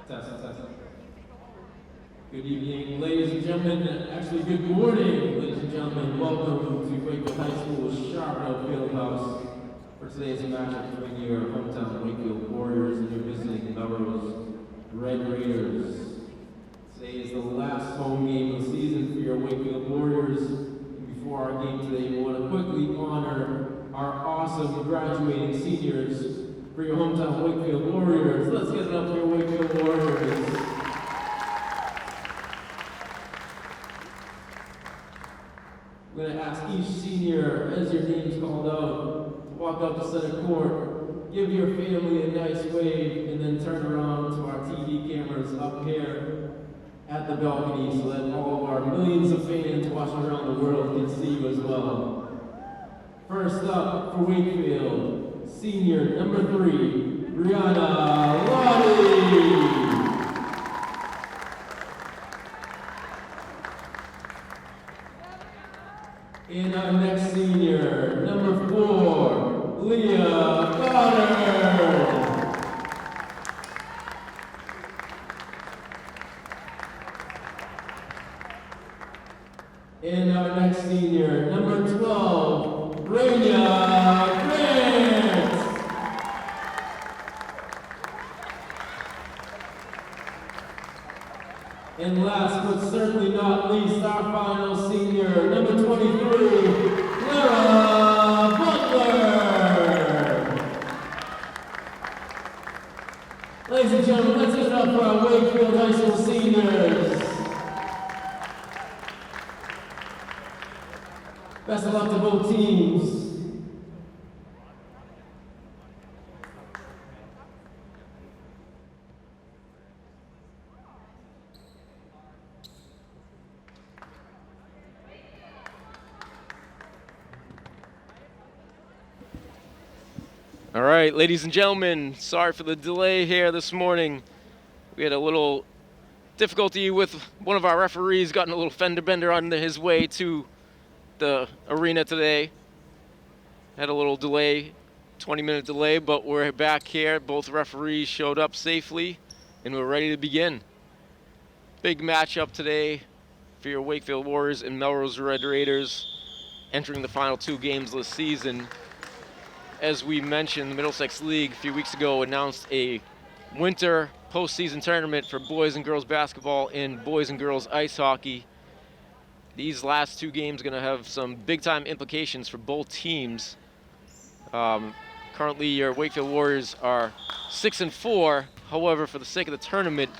Test, test. Good evening, ladies and gentlemen. Actually, good morning, ladies and gentlemen. Welcome to Wakefield High School's Charbonneau Fieldhouse for today's matchup between your hometown Wakefield Warriors and your visiting Melrose Red Raiders. Today is the last home game of the season for your Wakefield Warriors. And before our game today, we want to quickly honor our awesome graduating seniors for your hometown Wakefield Warriors. Let's get it up for your Wakefield Warriors. We're going to ask each senior, as your name's called out, to walk up to center court, give your family a nice wave, and then turn around to our TV cameras up here at the balcony so that all of our millions of fans watching around the world can see you as well. First up for Wakefield, senior number 3, Brianna Lottie. And our next senior, number 4, Leah Goddard. And our next senior, number 12, Rania Grant. And last but certainly not least, our final senior, number 23, Clara Butler. Ladies and gentlemen, let's give it up for our Wakefield High School seniors. Best of luck to both teams. All right, ladies and gentlemen, sorry for the delay here this morning. We had a little difficulty with one of our referees, gotten a little fender bender on his way to the arena today. Had a little delay, 20-minute delay, but we're back here. Both referees showed up safely, and we're ready to begin. Big matchup today for your Wakefield Warriors and Melrose Red Raiders, entering the final 2 games of the season. As we mentioned, the Middlesex League a few weeks ago announced a winter postseason tournament for boys and girls basketball and boys and girls ice hockey. These last 2 games are going to have some big-time implications for both teams. Currently, your Wakefield Warriors are 6-4. However, for the sake of the tournament,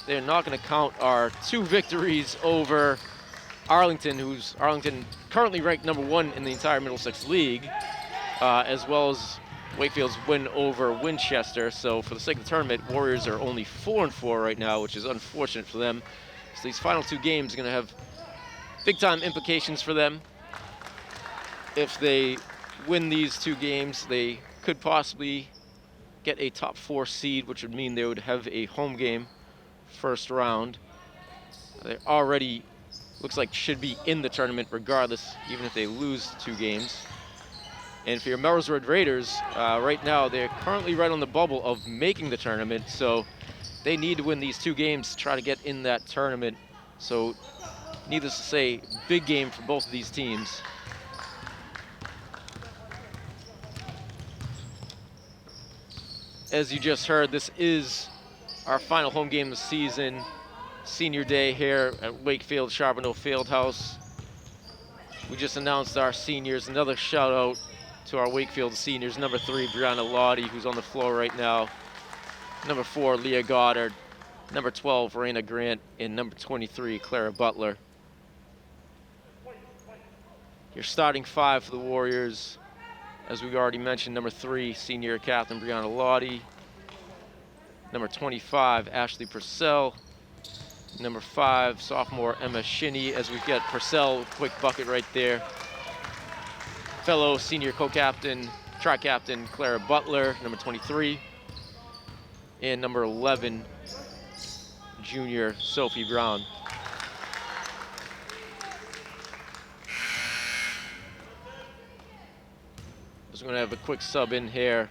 they're not going to count our 2 victories over Arlington, who's currently ranked number 1 in the entire Middlesex League. As well as Wakefield's win over Winchester. So for the sake of the tournament, Warriors are only 4-4 right now, which is unfortunate for them. So these final 2 games are going to have big-time implications for them. If they win these 2 games, they could possibly get a top 4 seed, which would mean they would have a home game first round. They already looks like should be in the tournament regardless, even if they lose 2 games. And for your Melrose Red Raiders, right now they're currently right on the bubble of making the tournament, so they need to win these 2 games to try to get in that tournament. So, needless to say, big game for both of these teams. As you just heard, this is our final home game of the season, senior day here at Wakefield Charbonneau Fieldhouse. We just announced our seniors. Another shout out to our Wakefield seniors, number 3, Brianna Lottie, who's on the floor right now. Number 4, Leah Goddard. Number 12, Raina Grant. And number 23, Clara Butler. Your starting 5 for the Warriors, as we already mentioned, number 3, senior captain Brianna Lottie. Number 25, Ashley Purcell. Number 5, sophomore Emma Shinney, as we get Purcell, quick bucket right there. Fellow senior co-captain, tri-captain Clara Butler, number 23. And number 11, junior Sophie Brown. Just gonna have a quick sub in here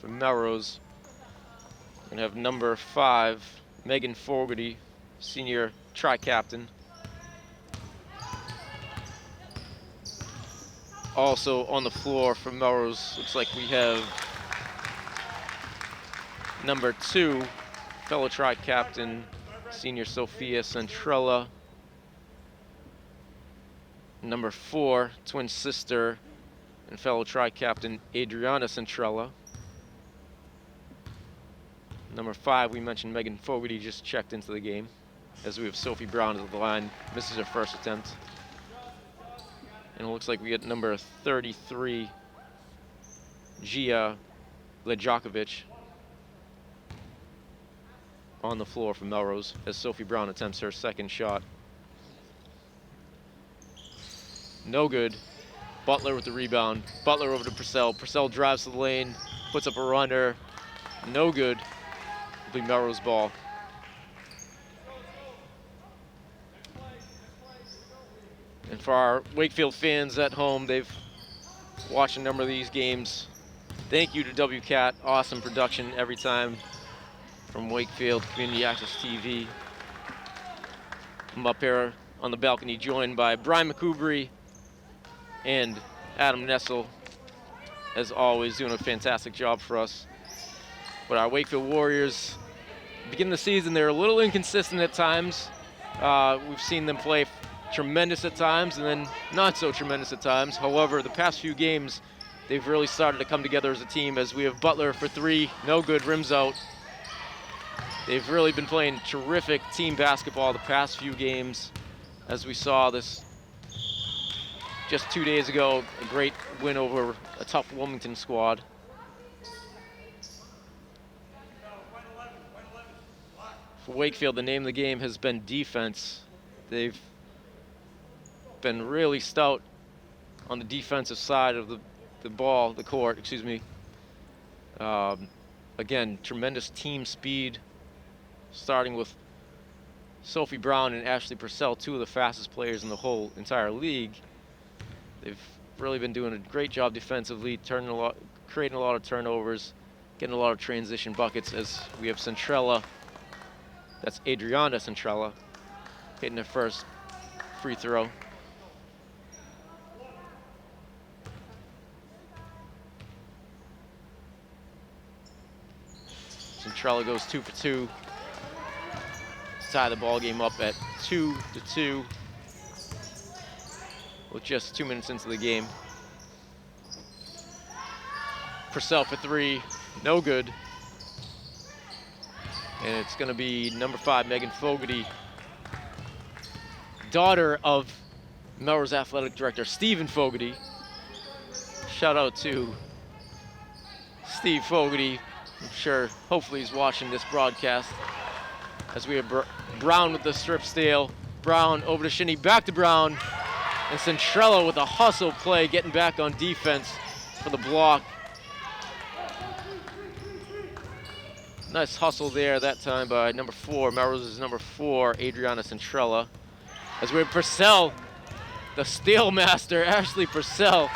for Melrose. We're gonna have number 5, Megan Fogarty, senior tri-captain. Also on the floor for Melrose, looks like we have number 2, fellow tri-captain, senior Sophia Centrella. Number 4, twin sister and fellow tri-captain Adriana Centrella. Number 5, we mentioned Megan Fogarty just checked into the game, as we have Sophie Brown at the line, misses her first attempt. And it looks like we get number 33, Gia Lejakovic, on the floor for Melrose, as Sophie Brown attempts her second shot. No good. Butler with the rebound. Butler over to Purcell. Purcell drives to the lane, puts up a runner. No good. It'll be Melrose ball. And for our Wakefield fans at home, they've watched a number of these games. Thank you to WCAT. Awesome production every time from Wakefield Community Access TV. I'm up here on the balcony joined by Brian McCoubry and Adam Nessel, as always, doing a fantastic job for us. But our Wakefield Warriors, beginning the season, they're a little inconsistent at times. We've seen them play tremendous at times and then not so tremendous at times. However, the past few games, they've really started to come together as a team, as we have Butler for 3, no good, rims out. They've really been playing terrific team basketball the past few games, as we saw this just 2 days ago, a great win over a tough Wilmington squad. For Wakefield, the name of the game has been defense. They've been really stout on the defensive side of the court, excuse me. Again, tremendous team speed, starting with Sophie Brown and Ashley Purcell, 2 of the fastest players in the whole entire league. They've really been doing a great job defensively, creating a lot of turnovers, getting a lot of transition buckets, as we have Centrella, that's Adriana Centrella, hitting her first free throw. Centrella goes 2 for 2 to tie the ball game up at 2-2 with just 2 minutes into the game. Purcell for 3, no good. And it's going to be number 5, Megan Fogarty, daughter of Melrose Athletic Director Stephen Fogarty. Shout out to Steve Fogarty. I'm sure, hopefully he's watching this broadcast. As we have Brown with the strip steal. Brown over to Shinny, back to Brown. And Centrella with a hustle play, getting back on defense for the block. Nice hustle there that time by number 4, Melrose's number 4, Adriana Centrella. As we have Purcell, the steal master, Ashley Purcell.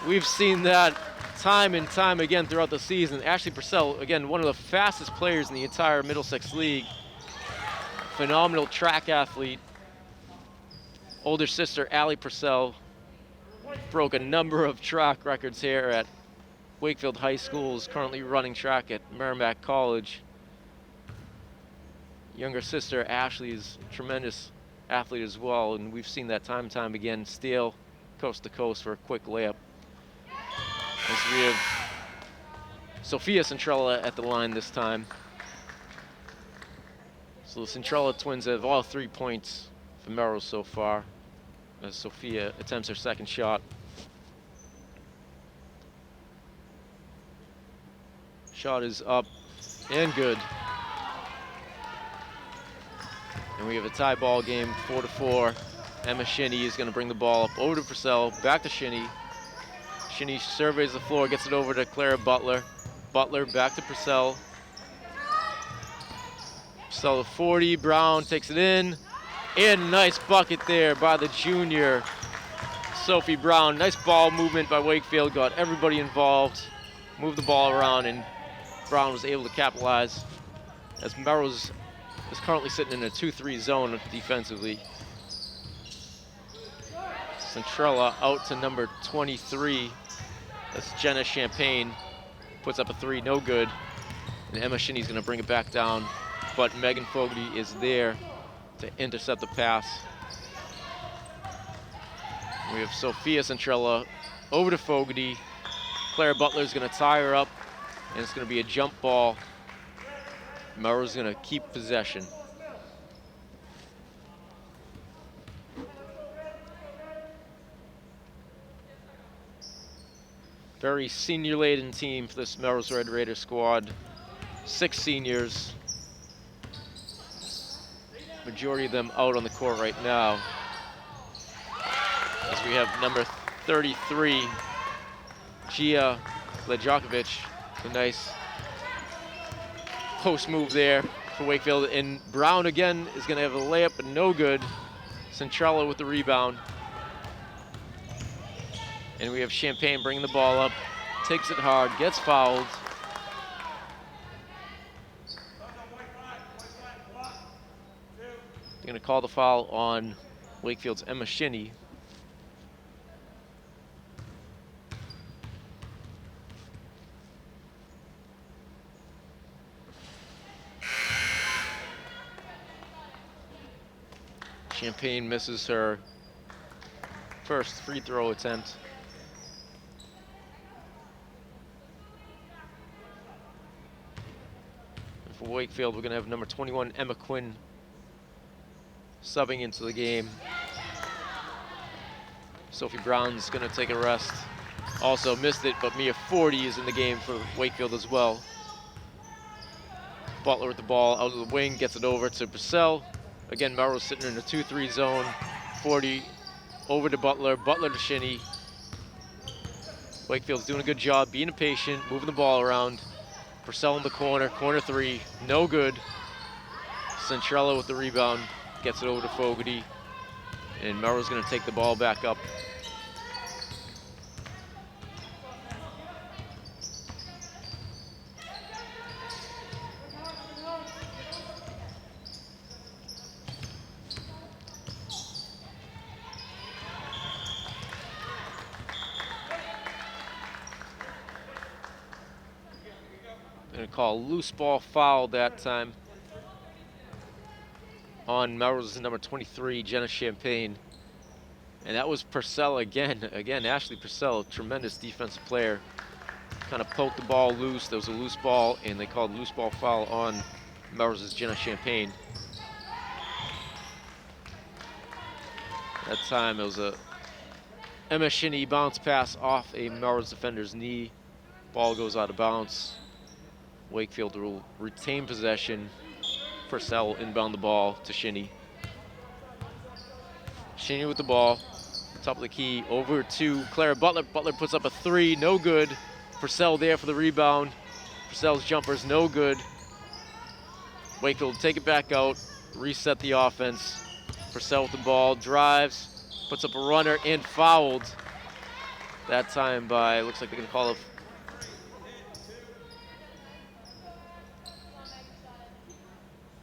We've seen that time and time again throughout the season. Ashley Purcell, again, one of the fastest players in the entire Middlesex League. Phenomenal track athlete. Older sister, Allie Purcell, broke a number of track records here at Wakefield High School, is currently running track at Merrimack College. Younger sister, Ashley, is a tremendous athlete as well, and we've seen that time and time again, steal coast to coast for a quick layup. As we have Sophia Centrella at the line this time. So the Centrella twins have all 3 points for Melrose so far, as Sophia attempts her second shot. Shot is up and good. And we have a tie ball game, 4-4. Emma Shinny is going to bring the ball up over to Purcell, back to Shinny. Shinny surveys the floor, gets it over to Clara Butler. Butler back to Purcell. Purcell to 40, Brown takes it in. And a nice bucket there by the junior, Sophie Brown. Nice ball movement by Wakefield, got everybody involved, moved the ball around, and Brown was able to capitalize as Melrose is currently sitting in a 2-3 zone defensively. Centrella out to number 23. That's Jenna Champagne. Puts up a 3, no good. And Emma Shinny's gonna bring it back down, but Megan Fogarty is there to intercept the pass. We have Sophia Centrella over to Fogarty. Claire Butler's gonna tie her up, and it's gonna be a jump ball. Melrose gonna keep possession. Very senior-laden team for this Melrose Red Raider squad. 6 seniors. Majority of them out on the court right now. As we have number 33, Gia Lejakovic. A nice post move there for Wakefield. And Brown again is gonna have a layup, but no good. Centrella with the rebound. And we have Champagne bringing the ball up, takes it hard, gets fouled. They're gonna call the foul on Wakefield's Emma Shinny. Champagne misses her first free throw attempt. And for Wakefield, we're gonna have number 21, Emma Quinn, subbing into the game. Sophie Brown's gonna take a rest. Also missed it, but Mia Forty is in the game for Wakefield as well. Butler with the ball out of the wing, gets it over to Purcell. Again, Melrose sitting in a 2-3 zone. 40 over to Butler, Butler to Shinny. Wakefield's doing a good job, being patient, moving the ball around. Purcell in the corner, corner 3, no good. Centrella with the rebound, gets it over to Fogarty. And Melrose gonna take the ball back up. Gonna call loose ball foul that time on Melrose's number 23, Jenna Champagne. And that was Purcell again. Again, Ashley Purcell, tremendous defensive player. Kind of poked the ball loose. There was a loose ball, and they called loose ball foul on Melrose's Jenna Champagne. That time it was a Emma Shinny bounce pass off a Melrose defender's knee. Ball goes out of bounds. Wakefield will retain possession. Purcell inbound the ball to Shinny. Shinny with the ball, top of the key, over to Clara Butler. Butler puts up a 3, no good. Purcell there for the rebound. Purcell's jumper's no good. Wakefield take it back out, reset the offense. Purcell with the ball, drives, puts up a runner, and fouled. That time by, looks like they're gonna call it.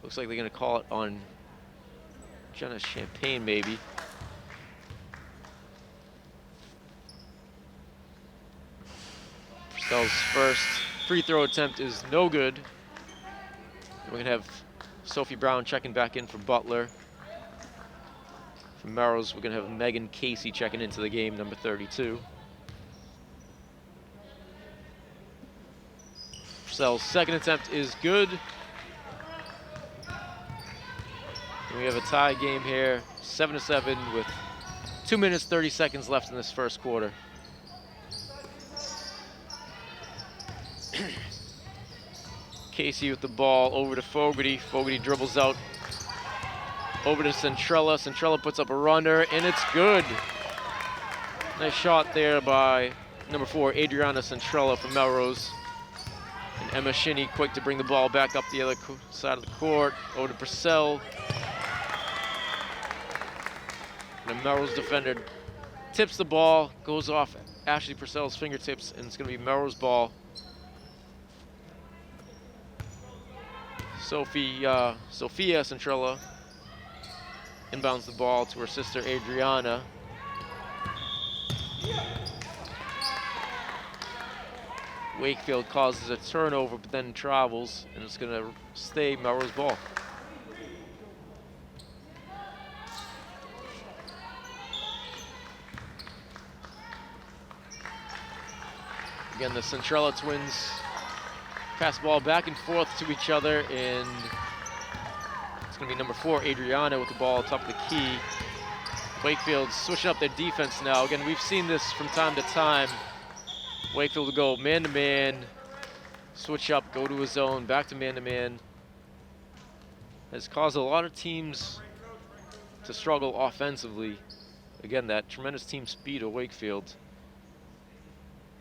Looks like they're gonna call it on Jenna Champagne, maybe. Purcell's first free throw attempt is no good. We're gonna have Sophie Brown checking back in for Butler. For Melrose, we're gonna have Megan Casey checking into the game, number 32. Purcell's second attempt is good. And we have a tie game here, 7-7 with 2 minutes, 30 seconds left in this first quarter. Casey with the ball over to Fogarty. Fogarty dribbles out over to Centrella. Centrella puts up a runner, and it's good. Nice shot there by number 4, Adriana Centrella from Melrose. And Emma Shinny quick to bring the ball back up the other side of the court. Over to Purcell. The Melrose defender tips the ball, goes off Ashley Purcell's fingertips, and it's going to be Melrose ball. Sophia Centrella inbounds the ball to her sister Adriana. Wakefield causes a turnover, but then travels, and it's going to stay Melrose ball. Again, the Centrella twins pass the ball back and forth to each other, and it's going to be number 4, Adriana, with the ball top of the key. Wakefield switching up their defense now. Again, we've seen this from time to time. Wakefield will go man-to-man, switch up, go to a zone, back to man-to-man. Has caused a lot of teams to struggle offensively. Again, that tremendous team speed of Wakefield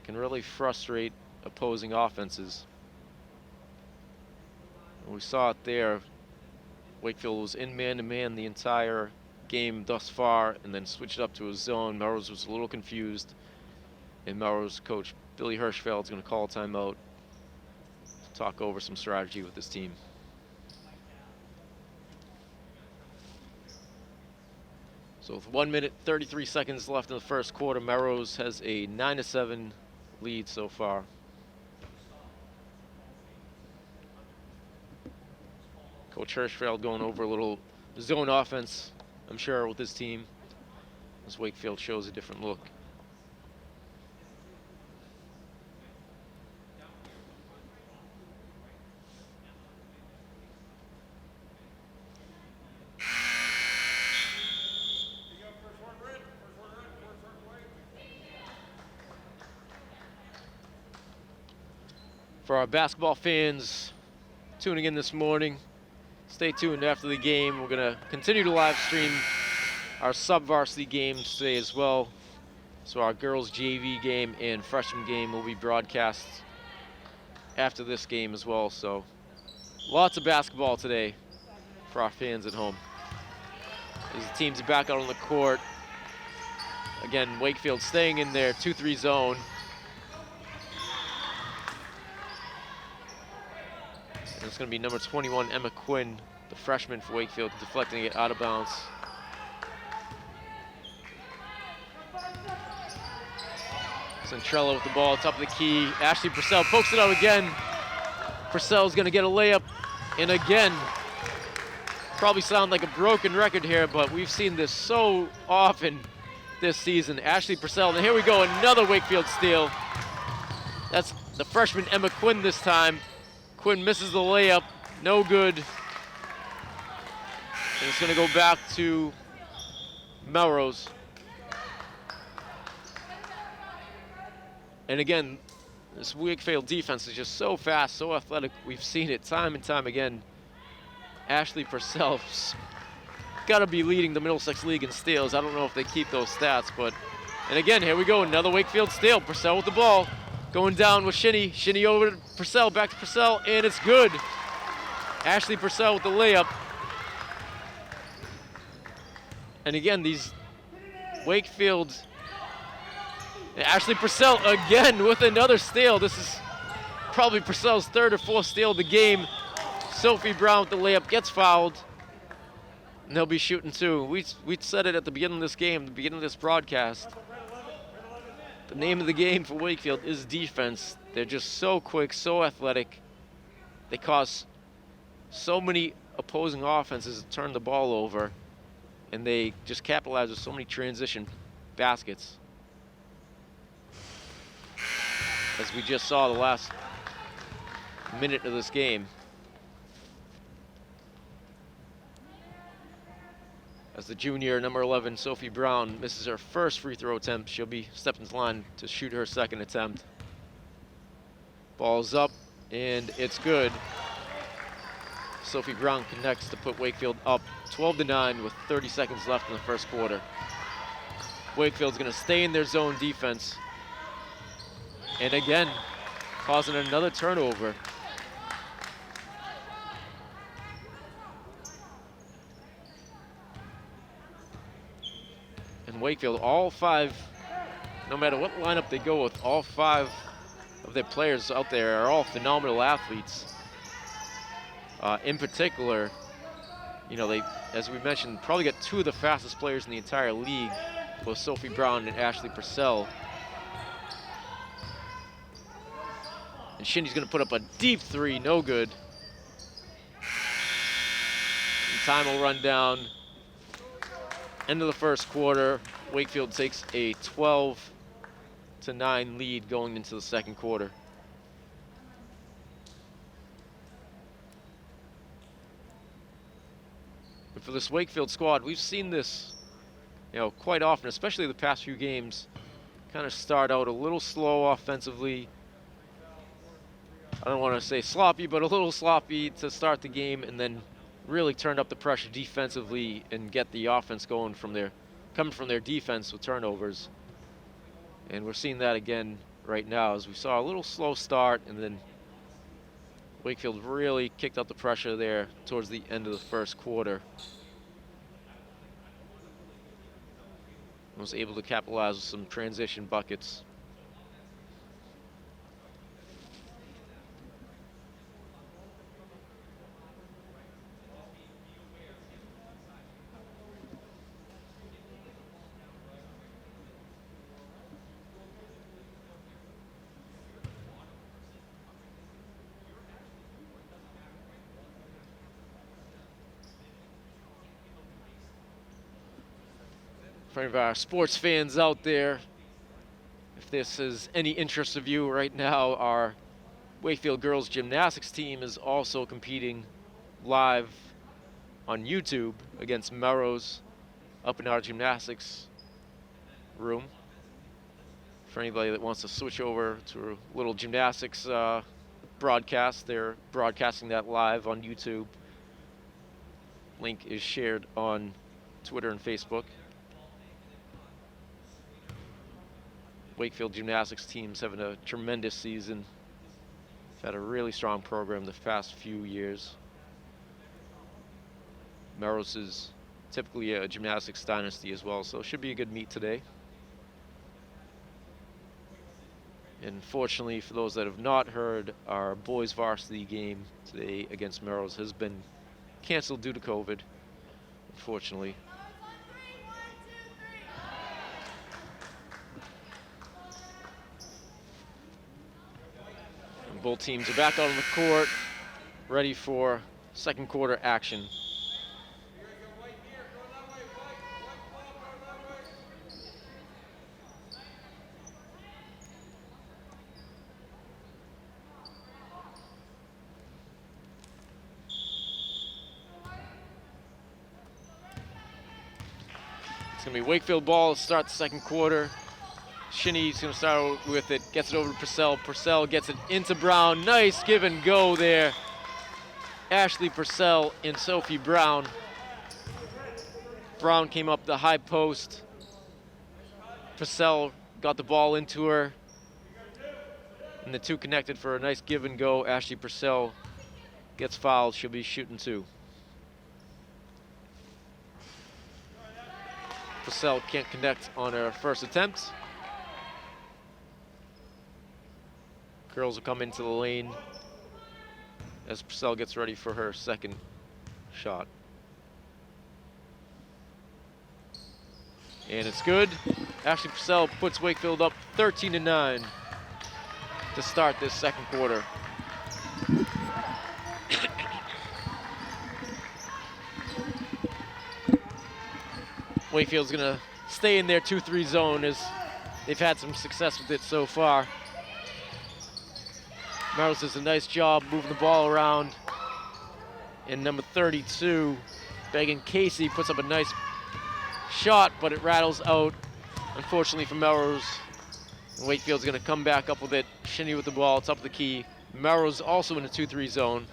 can really frustrate opposing offenses. And we saw it there. Wakefield was in man-to-man the entire game thus far, and then switched up to a zone. Melrose was a little confused, and Melrose coach Billy Hirschfeld is going to call a timeout to talk over some strategy with this team. So with 1 minute 33 seconds left in the first quarter, Melrose has a 9-7 lead so far. Coach Hirschfeld going over a little zone offense, I'm sure, with his team, as Wakefield shows a different look. For our basketball fans tuning in this morning, stay tuned after the game. We're going to continue to live stream our sub-varsity games today as well. So our girls JV game and freshman game will be broadcast after this game as well. So lots of basketball today for our fans at home. As the teams are back out on the court. Again, Wakefield staying in their 2-3 zone. And it's going to be number 21, Emma Quinn, the freshman for Wakefield, deflecting it out of bounds. Centrella with the ball, top of the key. Ashley Purcell pokes it out again. Purcell's going to get a layup. And again, probably sound like a broken record here, but we've seen this so often this season. Ashley Purcell, and here we go, another Wakefield steal. That's the freshman Emma Quinn this time. Quinn misses the layup, no good. And it's going to go back to Melrose. And again, this Wakefield defense is just so fast, so athletic. We've seen it time and time again. Ashley Purcell's got to be leading the Middlesex League in steals. I don't know if they keep those stats, but... And again, here we go, another Wakefield steal. Purcell with the ball. Going down with Shinny. Shinny over to Purcell, back to Purcell, and it's good. Ashley Purcell with the layup. And again, these Wakefield... Ashley Purcell again with another steal. This is probably Purcell's 3rd or 4th steal of the game. Sophie Brown with the layup, gets fouled. And they'll be shooting too. We said it at the beginning of this game, the beginning of this broadcast. The name of the game for Wakefield is defense. They're just so quick, so athletic. They cause so many opposing offenses to turn the ball over, and they just capitalize with so many transition baskets. As we just saw the last minute of this game. As the junior, number 11, Sophie Brown, misses her first free throw attempt. She'll be stepping to the line to shoot her second attempt. Ball's up, and it's good. Sophie Brown connects to put Wakefield up 12-9 with 30 seconds left in the first quarter. Wakefield's going to stay in their zone defense. And again, causing another turnover. And Wakefield, all 5, no matter what lineup they go with, all 5 of their players out there are all phenomenal athletes. In particular, you know, they, as we mentioned, probably got two of the fastest players in the entire league, both Sophie Brown and Ashley Purcell. And Shindy's gonna put up a deep three, no good. And time will run down. End of the first quarter, Wakefield takes a 12-9 lead going into the second quarter. But for this Wakefield squad, we've seen this, you know, quite often, especially the past few games. Kind of start out a little slow offensively. I don't want to say sloppy, but a little sloppy to start the game, and then really turned up the pressure defensively and get the offense going from their, coming from their defense with turnovers. And we're seeing that again right now, as we saw a little slow start, and then Wakefield really kicked up the pressure there towards the end of the first quarter. Was able to capitalize with some transition buckets. For any of our sports fans out there, if this is any interest of you right now, our Wakefield girls gymnastics team is also competing live on YouTube against Melrose up in our gymnastics room. For anybody that wants to switch over to a little gymnastics broadcast, they're broadcasting that live on YouTube. Link is shared on Twitter and Facebook. Wakefield gymnastics team's having a tremendous season. They've had a really strong program the past few years. Melrose is typically a gymnastics dynasty as well, so it should be a good meet today. And fortunately, for those that have not heard, our boys varsity game today against Melrose has been canceled due to COVID, unfortunately. Both teams are back out on the court, ready for second quarter action. It's gonna be Wakefield ball to start the second quarter. Shinny's gonna start with it, gets it over to Purcell. Purcell gets it into Brown. Nice give and go there. Ashley Purcell and Sophie Brown. Brown came up the high post. Purcell got the ball into her. And the two connected for a nice give and go. Ashley Purcell gets fouled. She'll be shooting two. Purcell can't connect on her first attempt. Girls will come into the lane as Purcell gets ready for her second shot. And it's good. Ashley Purcell puts Wakefield up 13-9 to start this second quarter. Wakefield's gonna stay in their 2-3 zone as they've had some success with it so far. Melrose does a nice job moving the ball around. And number 32, Megan Casey, puts up a nice shot, but it rattles out, unfortunately for Melrose. And Wakefield's gonna come back up with it. Shinny with the ball, top of the key. Melrose also in a 2-3 zone.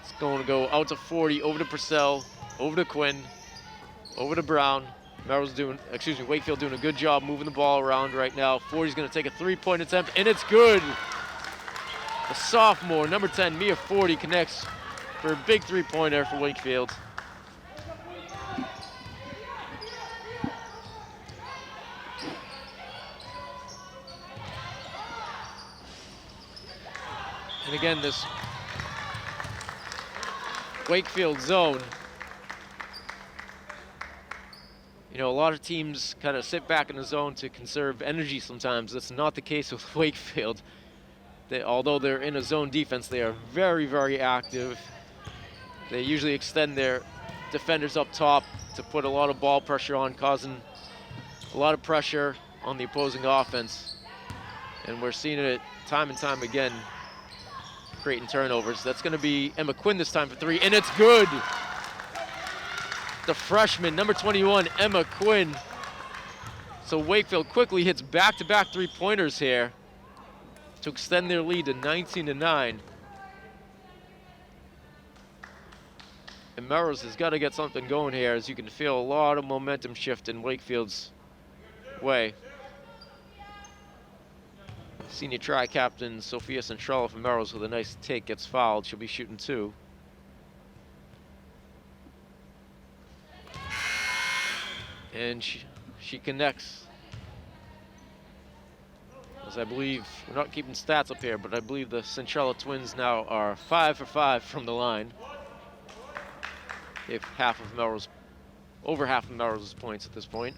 It's going to go out to 40, over to Purcell, over to Quinn, over to Brown. Wakefield doing a good job moving the ball around right now. 40's gonna take a three-point attempt, and it's good. The sophomore, number 10, Mia 40, connects for a big three-pointer for Wakefield. And again, this Wakefield zone. You know, a lot of teams kind of sit back in the zone to conserve energy sometimes. That's not the case with Wakefield. Although they're in a zone defense, they are very, very active. They usually extend their defenders up top to put a lot of ball pressure on, causing a lot of pressure on the opposing offense. And we're seeing it time and time again, creating turnovers. That's going to be Emma Quinn this time for three, and it's good. The freshman, number 21, Emma Quinn. So Wakefield quickly hits back-to-back three-pointers here to extend their lead to 19-9. And Melrose has got to get something going here, as you can feel a lot of momentum shift in Wakefield's way. Senior try captain Sophia Centrella from Melrose with a nice take gets fouled. She'll be shooting two. And she connects. As I believe, we're not keeping stats up here, but I believe the Centrella twins now are 5 for 5 from the line. They have over half of Melrose's points at this point.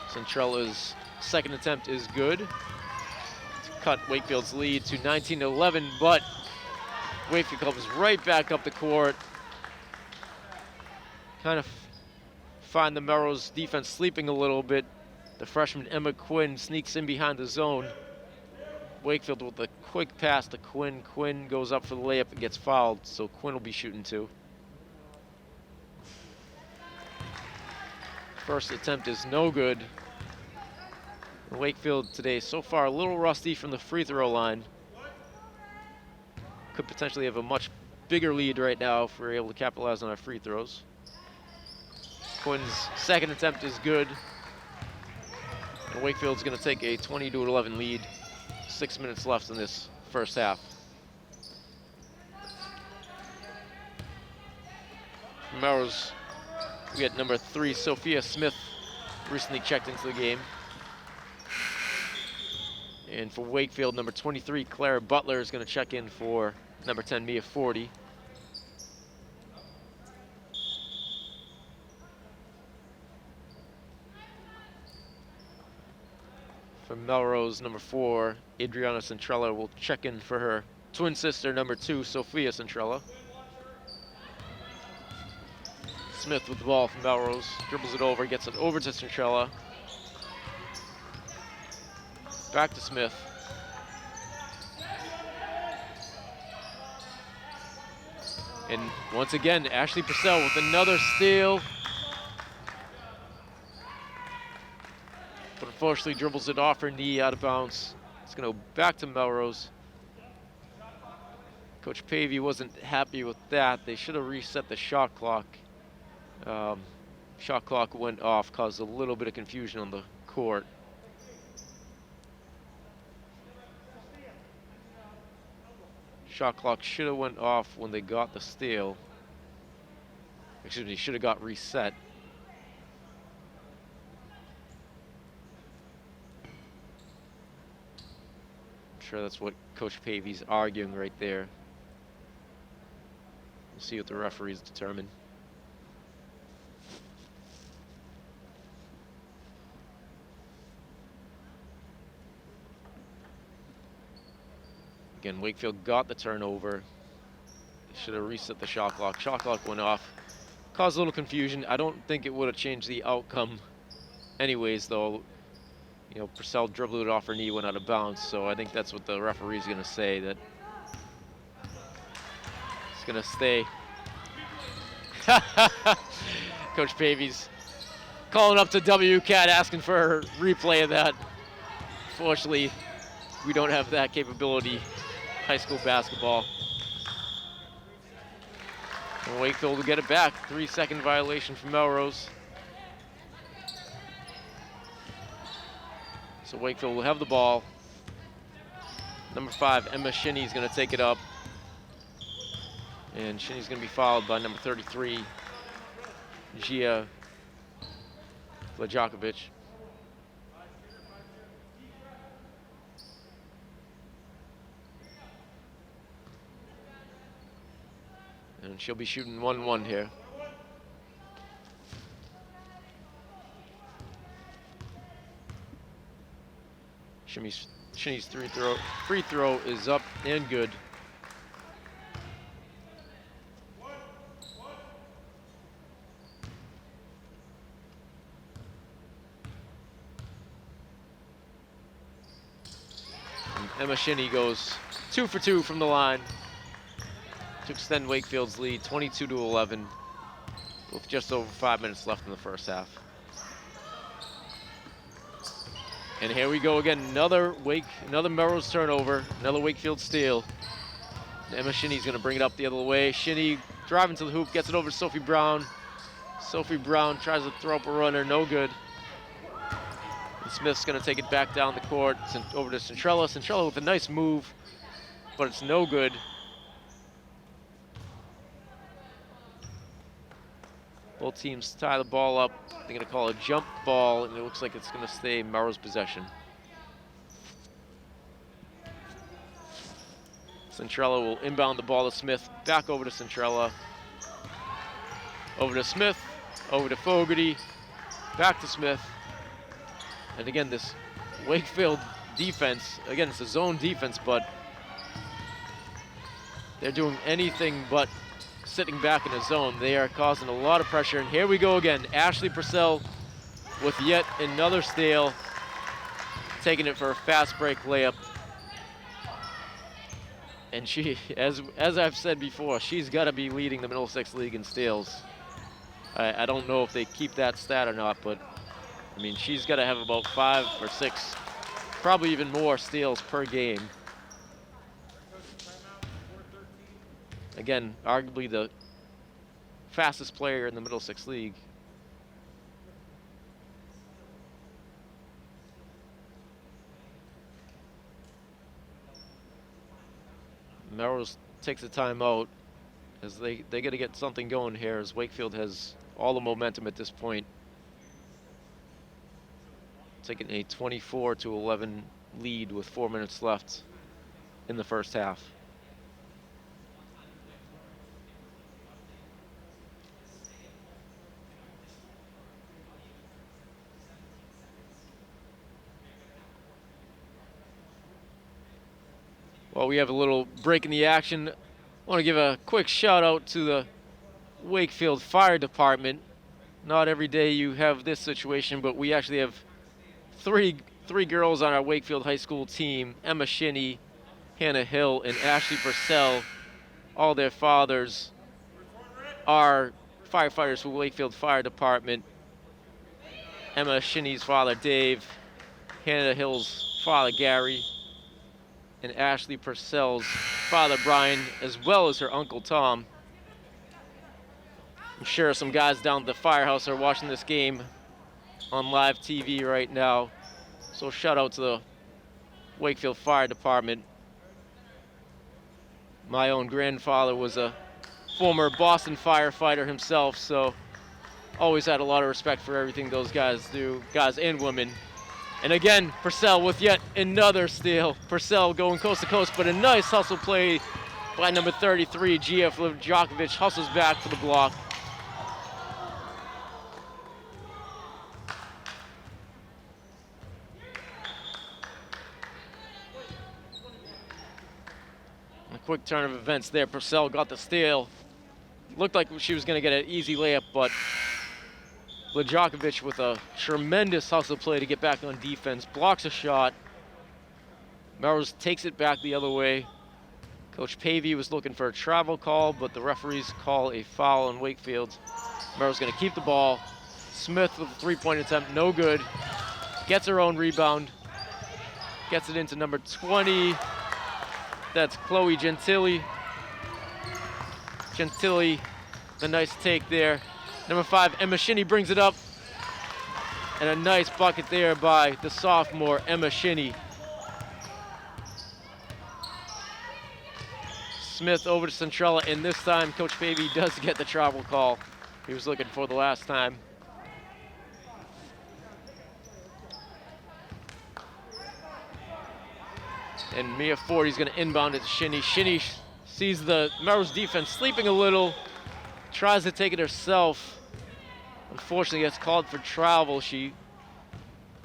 Centrella's second attempt is good to cut Wakefield's lead to 19-11, but Wakefield comes right back up the court. Kind of find the Melrose defense sleeping a little bit. The freshman Emma Quinn sneaks in behind the zone. Wakefield with a quick pass to Quinn. Quinn goes up for the layup and gets fouled, so Quinn will be shooting two. First attempt is no good. Wakefield today so far a little rusty from the free throw line. Could potentially have a much bigger lead right now if we're able to capitalize on our free throws. Quinn's second attempt is good. And Wakefield's going to take a 20-11 lead. 6 minutes left in this first half. From Melrose, we got number 3, Sophia Smith, recently checked into the game. And for Wakefield, number 23, Clara Butler is going to check in for number 10, Mia Forty. For Melrose, number 4, Adriana Centrella will check in for her twin sister, number 2, Sophia Centrella. Smith with the ball from Melrose, dribbles it over, gets it over to Centrella. Back to Smith. And once again, Ashley Purcell with another steal. But unfortunately dribbles it off her knee, out of bounds. It's going to go back to Melrose. Coach Pavey wasn't happy with that. They should have reset the shot clock. Shot clock went off, caused a little bit of confusion on the court. Shot clock should have went off when they got the steal. Excuse me, should have got reset. I'm sure that's what Coach Pavey's arguing right there. We'll see what the referees determine. Again, Wakefield got the turnover. They should have reset the shot clock. Shot clock went off. Caused a little confusion. I don't think it would have changed the outcome anyways, though. You know, Purcell dribbled it off her knee, went out of bounds, so I think that's what the referee's going to say, that it's going to stay. Coach Pavey's calling up to WCAT asking for a replay of that. Fortunately, we don't have that capability. High school basketball. And Wakefield will get it back. 3-second violation from Melrose. So Wakefield will have the ball. Number 5, Emma Shinney is going to take it up. And Shinney's going to be fouled by number 33, Gia Vlajokovic. and she'll be shooting 1-1 here. Shinny's free throw is up and good. And Emma Shinny goes 2 for 2 from the line to extend Wakefield's lead, 22-11, with just over 5 minutes left in the first half. And here we go again, another Melrose turnover, another Wakefield steal. And Emma Shinny's gonna bring it up the other way. Shinny driving to the hoop, gets it over to Sophie Brown. Sophie Brown tries to throw up a runner, no good. And Smith's gonna take it back down the court, over to Centrella. Centrella with a nice move, but it's no good. Both teams tie the ball up. They're gonna call a jump ball, and it looks like it's gonna stay Melrose possession. Centrella will inbound the ball to Smith, back over to Centrella. Over to Smith, over to Fogarty, back to Smith. And again, this Wakefield defense, again, it's a zone defense, but they're doing anything but sitting back in the zone. They are causing a lot of pressure. And here we go again. Ashley Purcell with yet another steal, taking it for a fast break layup. And she, as I've said before, she's got to be leading the Middlesex League in steals. I don't know if they keep that stat or not, but I mean, she's got to have about 5 or 6, probably even more steals per game. Again, arguably the fastest player in the Middlesex League. Melrose takes a timeout as they got to get something going here, as Wakefield has all the momentum at this point. Taking a 24-11 lead with 4 minutes left in the first half. Well, we have a little break in the action. I want to give a quick shout out to the Wakefield Fire Department. Not every day you have this situation, but we actually have three girls on our Wakefield High School team: Emma Shinny, Hannah Hill, and Ashley Purcell. All their fathers are firefighters for Wakefield Fire Department. Emma Shinny's father, Dave, Hannah Hill's father, Gary, and Ashley Purcell's father, Brian, as well as her uncle, Tom. I'm sure some guys down at the firehouse are watching this game on live TV right now. So shout out to the Wakefield Fire Department. My own grandfather was a former Boston firefighter himself, so always had a lot of respect for everything those guys do, guys and women. And again, Purcell with yet another steal. Purcell going coast to coast, but a nice hustle play by number 33, G.F. Livjakovic, hustles back for the block. A quick turn of events there. Purcell got the steal. Looked like she was going to get an easy layup, but Livjakovic with a tremendous hustle play to get back on defense, blocks a shot. Melrose takes it back the other way. Coach Pavey was looking for a travel call, but the referees call a foul on Wakefield. Melrose going to keep the ball. Smith with a three-point attempt, no good. Gets her own rebound. Gets it into number 20. That's Chloe Gentili. Gentili, the nice take there. Number 5, Emma Shinny brings it up. And a nice bucket there by the sophomore, Emma Shinny. Smith over to Centrella, and this time Coach Pavey does get the travel call he was looking for the last time. And Mia Ford, he's going to inbound it to Shinny. Shinny sees the Melrose defense sleeping a little, tries to take it herself. Unfortunately, gets called for travel. She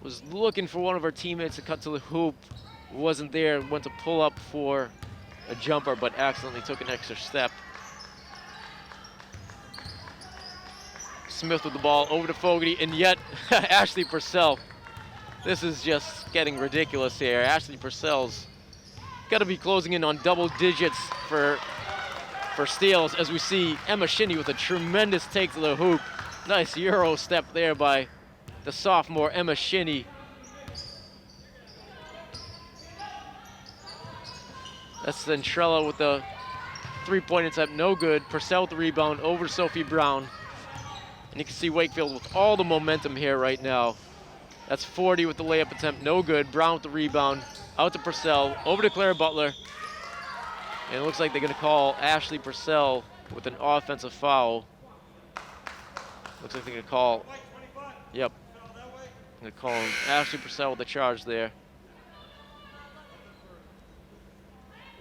was looking for one of her teammates to cut to the hoop. Wasn't there, went to pull up for a jumper, but accidentally took an extra step. Smith with the ball over to Fogarty, and yet Ashley Purcell. This is just getting ridiculous here. Ashley Purcell's got to be closing in on double digits for steals, as we see Emma Shinny with a tremendous take to the hoop. Nice Euro step there by the sophomore Emma Shinny. That's Centrella with the three-point attempt, no good. Purcell with the rebound over to Sophie Brown. And you can see Wakefield with all the momentum here right now. That's 40 with the layup attempt, no good. Brown with the rebound, out to Purcell, over to Clara Butler. And it looks like they're gonna call Ashley Purcell with an offensive foul. Looks like they're gonna call, yep. They're gonna call Ashley Purcell with the charge there.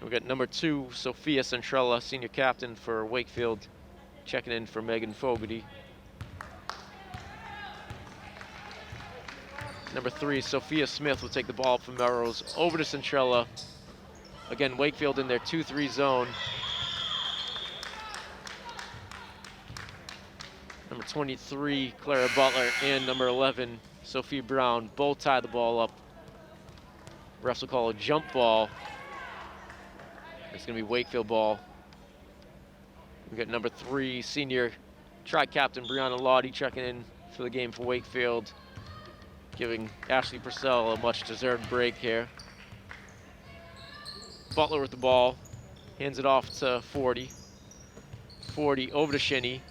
We got number 2, Sophia Centrella, senior captain for Wakefield, checking in for Megan Fogarty. Number 3, Sophia Smith will take the ball from Melrose over to Centrella. Again, Wakefield in their 2-3 zone. Number 23, Clara Butler, and number 11, Sophie Brown, both tie the ball up. Refs will call a jump ball. It's gonna be Wakefield ball. We got number 3, senior tri-captain Brianna Lottie checking in for the game for Wakefield, giving Ashley Purcell a much-deserved break here. Butler with the ball, hands it off to 40. 40 over to Shinny.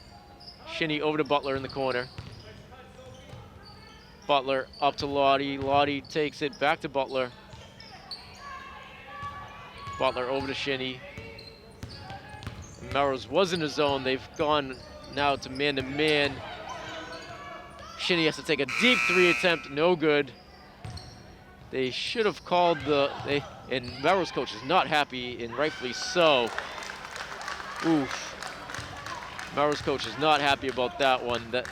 Shinny over to Butler in the corner. Butler up to Lottie. Lottie takes it back to Butler. Butler over to Shinny. Melrose was in the zone. They've gone now to man-to-man. Shinny has to take a deep 3 attempt, no good. They should have called and Melrose coach is not happy, and rightfully so. Oof. Melrose coach is not happy about that one. That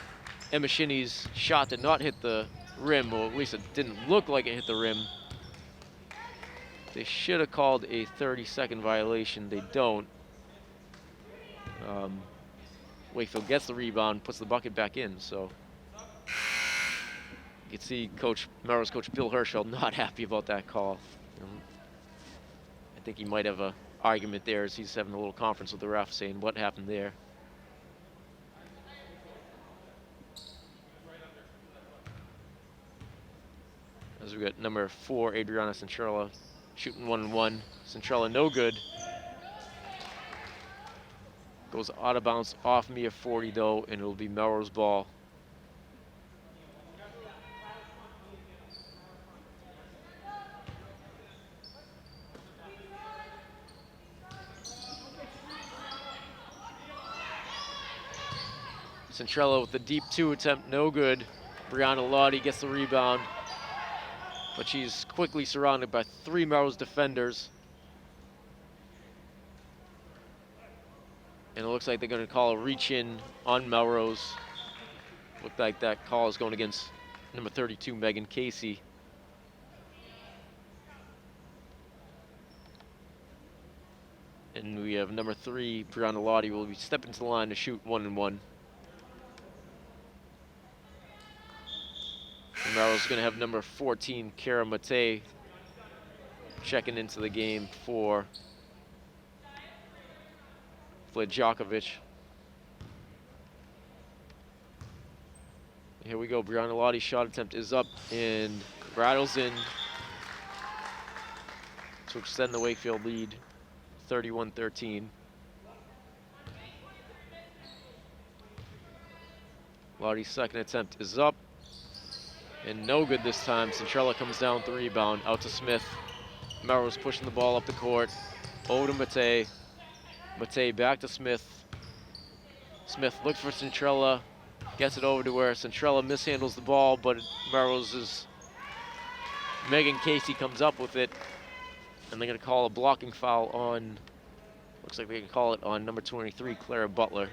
Emma Shinny's shot did not hit the rim, or at least it didn't look like it hit the rim. They should have called a 30-second violation. They don't. Wakefield gets the rebound, puts the bucket back in, so. You can see Melrose coach Bill Herschel not happy about that call. I think he might have an argument there as he's having a little conference with the ref saying what happened there. As we got number 4, Adriana Centrella, shooting 1-1. Centrella no good. Goes out of bounds off me at 40 though, and it'll be Melrose ball. Centrella with the deep 2 attempt, no good. Brianna Lottie gets the rebound, but she's quickly surrounded by 3 Melrose defenders. And it looks like they're going to call a reach-in on Melrose. Looked like that call is going against number 32, Megan Casey. And we have number 3, Brianna Lottie, will be stepping to the line to shoot 1-1. And Melrose is going to have number 14, Kara Matei, checking into the game for Djokovic. Here we go. Brianna Lottie's shot attempt is up and rattles in to extend the Wakefield lead, 31-13. Lottie's second attempt is up and no good this time. Centrella comes down with the rebound, out to Smith. Melrose pushing the ball up the court, over to Matei. Matei back to Smith. Smith looks for Centrella, gets it over to her. Centrella mishandles the ball, but Melrose's Megan Casey comes up with it, and they're going to call a blocking foul on, looks like they can call it on number 23, Clara Butler.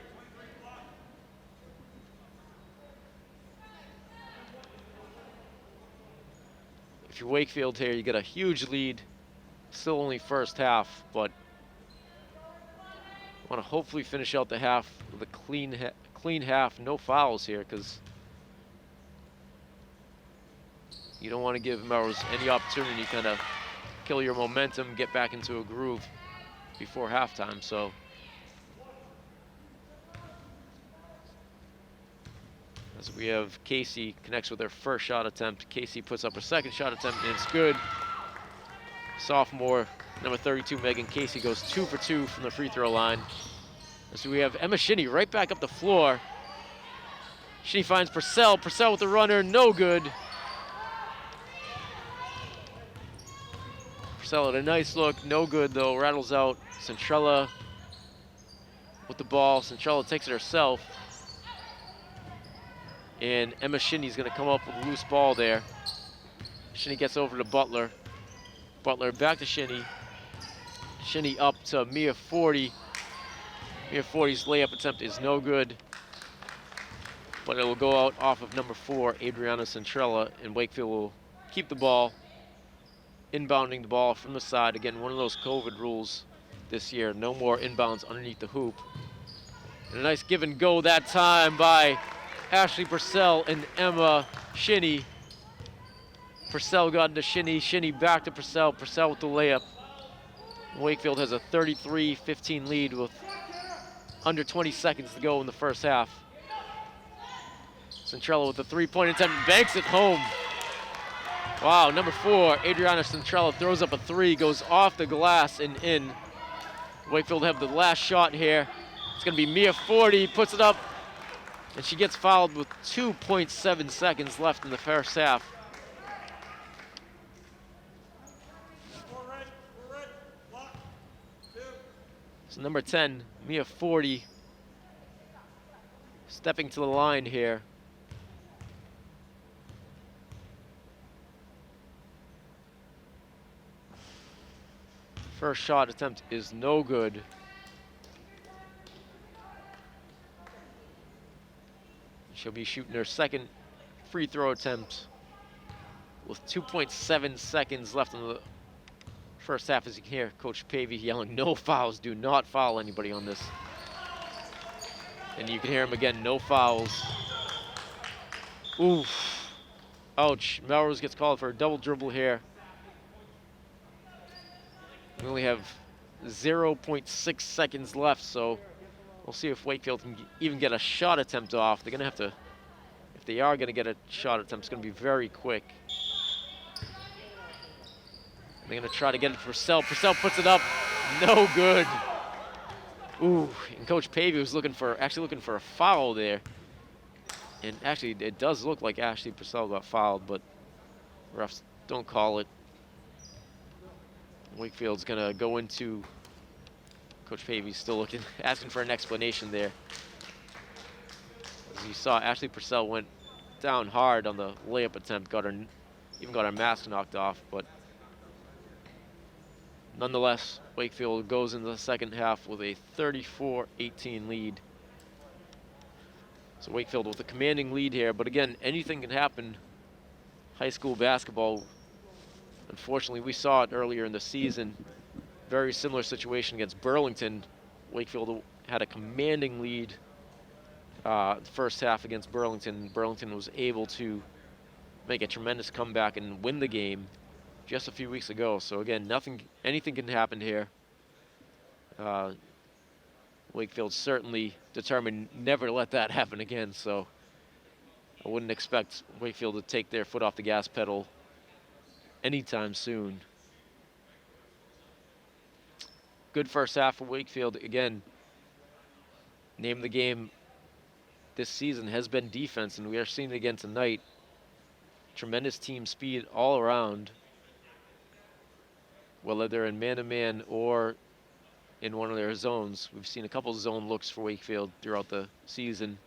if you're Wakefield here, you get a huge lead. Still only first half, but want to hopefully finish out the half with a clean half, no fouls here, because you don't want to give Melrose any opportunity to kind of kill your momentum, get back into a groove before halftime. So as we have Casey connects with her first shot attempt. Casey puts up her second shot attempt, and it's good. Sophomore, number 32, Megan Casey, goes 2 for 2 from the free throw line. And so we have Emma Shinny right back up the floor. Shinny finds Purcell. Purcell with the runner, no good. Purcell at a nice look, no good though, rattles out. Centrella with the ball. Centrella takes it herself. And Emma Shinny's gonna come up with a loose ball there. Shinny gets over to Butler. Butler back to Shinny. Shinny up to Mia 40. Mia 40's layup attempt is no good, but it will go out off of number 4, Adriana Centrella, and Wakefield will keep the ball, inbounding the ball from the side. Again, one of those COVID rules this year, no more inbounds underneath the hoop. And a nice give and go that time by Ashley Purcell and Emma Shinny. Purcell got into Shinny, Shinny back to Purcell, Purcell with the layup. Wakefield has a 33-15 lead with under 20 seconds to go in the first half. Centrella with the three-point attempt, banks it home. Wow, number 4, Adriana Centrella throws up a 3, goes off the glass and in. Wakefield have the last shot here. It's gonna be Mia 40, puts it up, and she gets fouled with 2.7 seconds left in the first half. So number 10, Mia 40, stepping to the line here. First shot attempt is no good. She'll be shooting her second free throw attempt with 2.7 seconds left in the first half. As you can hear Coach Pavey yelling, no fouls, do not foul anybody on this. And you can hear him again, no fouls. Oof, ouch. Melrose gets called for a double dribble here. We only have 0.6 seconds left, so we'll see if Wakefield can even get a shot attempt off. They're gonna have to, if they are gonna get a shot attempt, it's gonna be very quick. They're gonna try to get it for Purcell. Purcell puts it up, no good. Ooh, and Coach Pavey was actually looking for a foul there. And actually, it does look like Ashley Purcell got fouled, but refs don't call it. Wakefield's gonna go into, Coach Pavey's still asking for an explanation there. As you saw, Ashley Purcell went down hard on the layup attempt, even got her mask knocked off, but nonetheless, Wakefield goes into the second half with a 34-18 lead. So Wakefield with a commanding lead here, but again, anything can happen. High school basketball, unfortunately, we saw it earlier in the season. Very similar situation against Burlington. Wakefield had a commanding lead the first half against Burlington. Burlington was able to make a tremendous comeback and win the game just a few weeks ago. So again, anything can happen here. Wakefield certainly determined never to let that happen again. So I wouldn't expect Wakefield to take their foot off the gas pedal anytime soon. Good first half for Wakefield. Again, name of the game this season has been defense, and we are seeing it again tonight. Tremendous team speed all around, whether they're in man-to-man or in one of their zones. We've seen a couple zone looks for Wakefield throughout the season.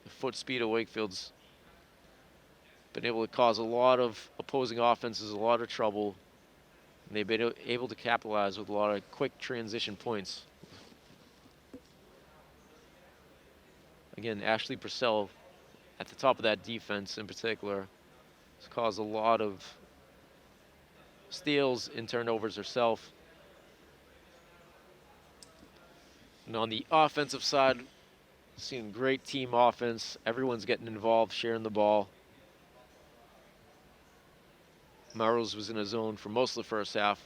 The foot speed of Wakefield's been able to cause a lot of opposing offenses a lot of trouble, and they've been able to capitalize with a lot of quick transition points. Again, Ashley Purcell at the top of that defense in particular. Has caused a lot of steals and turnovers herself. And on the offensive side, seeing great team offense. Everyone's getting involved, sharing the ball. Melrose was in a zone for most of the first half.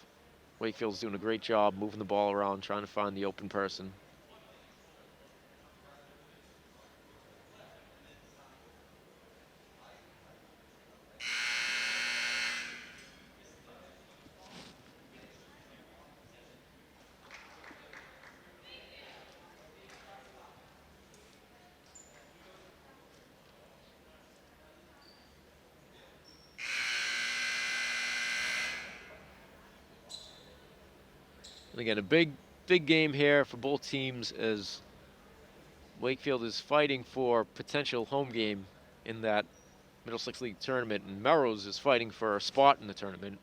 Wakefield's doing a great job moving the ball around, trying to find the open person. And again, a big game here for both teams as Wakefield is fighting for potential home game in that Middlesex League tournament, and Melrose is fighting for a spot in the tournament.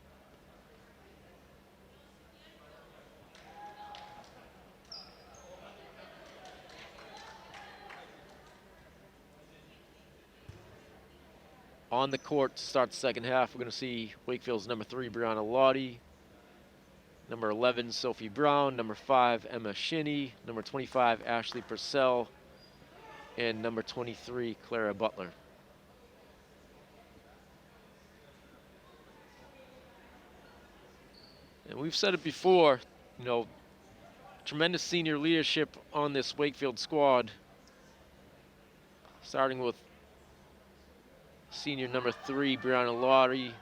On the court to start the second half, we're going to see Wakefield's number 3, Brianna Lottie, number 11, Sophie Brown, number 5, Emma Shinney, number 25, Ashley Purcell, and number 23, Clara Butler. And we've said it before, you know, tremendous senior leadership on this Wakefield squad, starting with senior number 3, Brianna Lottie,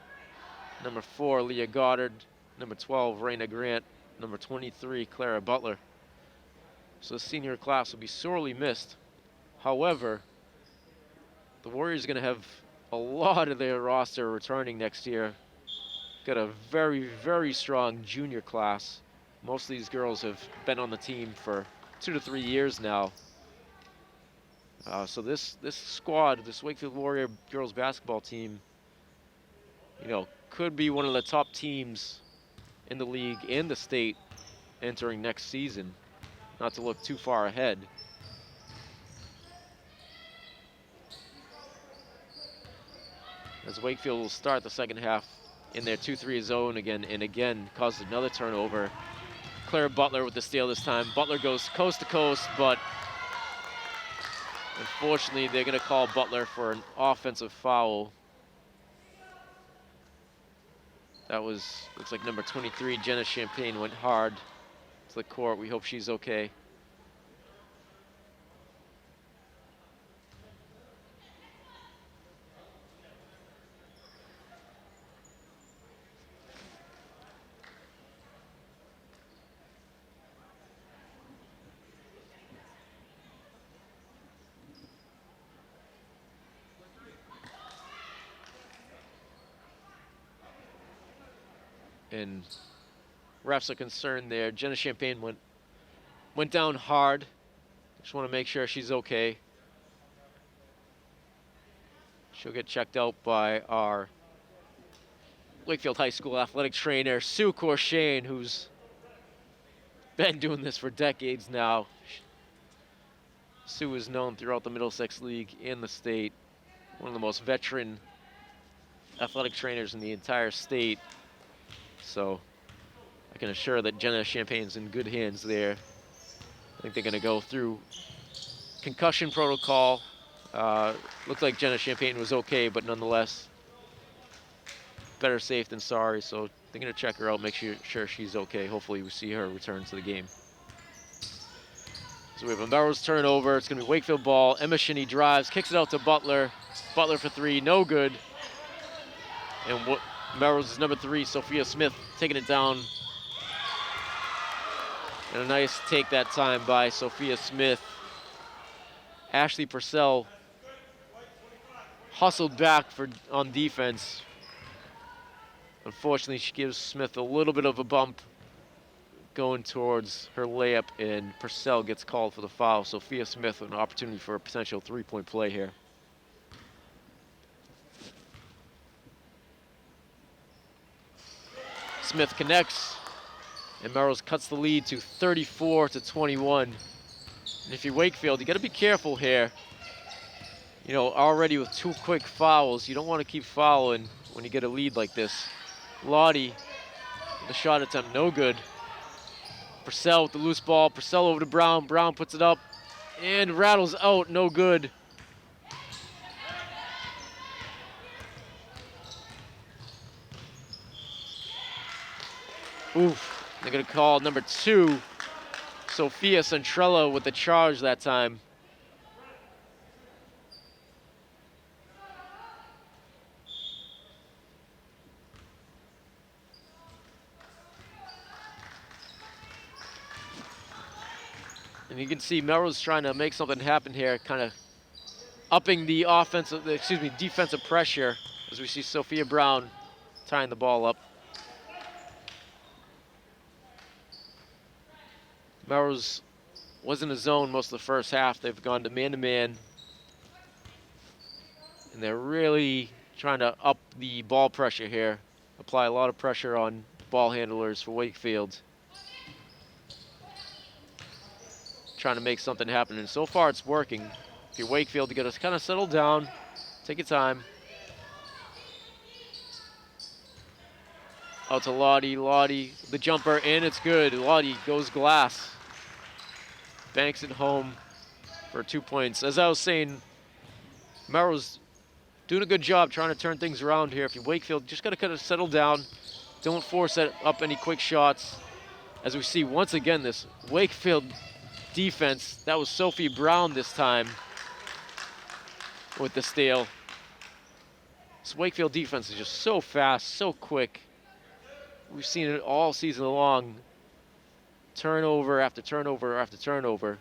number 4, Leah Goddard, number 12, Raina Grant, number 23, Clara Butler. So the senior class will be sorely missed. However, the Warriors are going to have a lot of their roster returning next year. Got a very, very strong junior class. Most of these girls have been on the team for 2 to 3 years now. So this squad, this Wakefield Warrior girls basketball team, you know, could be one of the top teams in the league and the state entering next season. Not to look too far ahead. As Wakefield will start the second half in their 2-3 zone again, and again caused another turnover. Clara Butler with the steal this time. Butler goes coast to coast, but unfortunately they're going to call Butler for an offensive foul. That was, looks like number 23, Jenna Champagne, went hard to the court. We hope she's okay. And refs are concerned there. Jenna Champagne went down hard. Just want to make sure she's okay. She'll get checked out by our Wakefield High School athletic trainer, Sue Corshane, who's been doing this for decades now. Sue is known throughout the Middlesex League and the state. One of the most veteran athletic trainers in the entire state. So I can assure that Jenna Champagne's in good hands there. I think they're going to go through concussion protocol. Looked like Jenna Champagne was okay, but nonetheless, better safe than sorry. So they're going to check her out, make sure she's okay. Hopefully we see her return to the game. So we have a Melrose turnover. It's going to be Wakefield ball. Emma Shinney drives, kicks it out to Butler. Butler for 3, no good. And Melrose's number 3, Sophia Smith, taking it down. And a nice take that time by Sophia Smith. Ashley Purcell hustled back on defense. Unfortunately, she gives Smith a little bit of a bump going towards her layup, and Purcell gets called for the foul. Sophia Smith with an opportunity for a potential 3-point play here. Smith connects, and Melrose cuts the lead to 34-21. And if you're Wakefield, you got to be careful here. You know, already with 2 quick fouls, you don't want to keep fouling when you get a lead like this. Lottie, the shot attempt, no good. Purcell with the loose ball. Purcell over to Brown. Brown puts it up and rattles out, no good. Oof, they're gonna call number 2, Sophia Centrella with the charge that time. And you can see Melrose trying to make something happen here, kind of upping the defensive pressure as we see Sophia Brown tying the ball up. Melrose was in a zone most of the first half. They've gone to man-to-man. And they're really trying to up the ball pressure here. Apply a lot of pressure on ball handlers for Wakefield. Trying to make something happen, and so far it's working. If you're Wakefield, you gotta kind of settle down, take your time. Out to Lottie, Lottie, the jumper, and it's good. Lottie goes glass. Banks it home for 2 points. As I was saying, Melrose doing a good job trying to turn things around here. If you're Wakefield, just gotta kind of settle down. Don't force up any quick shots. As we see once again, this Wakefield defense, that was Sophie Brown this time with the steal. This Wakefield defense is just so fast, so quick. We've seen it all season long. Turnover after turnover after turnover.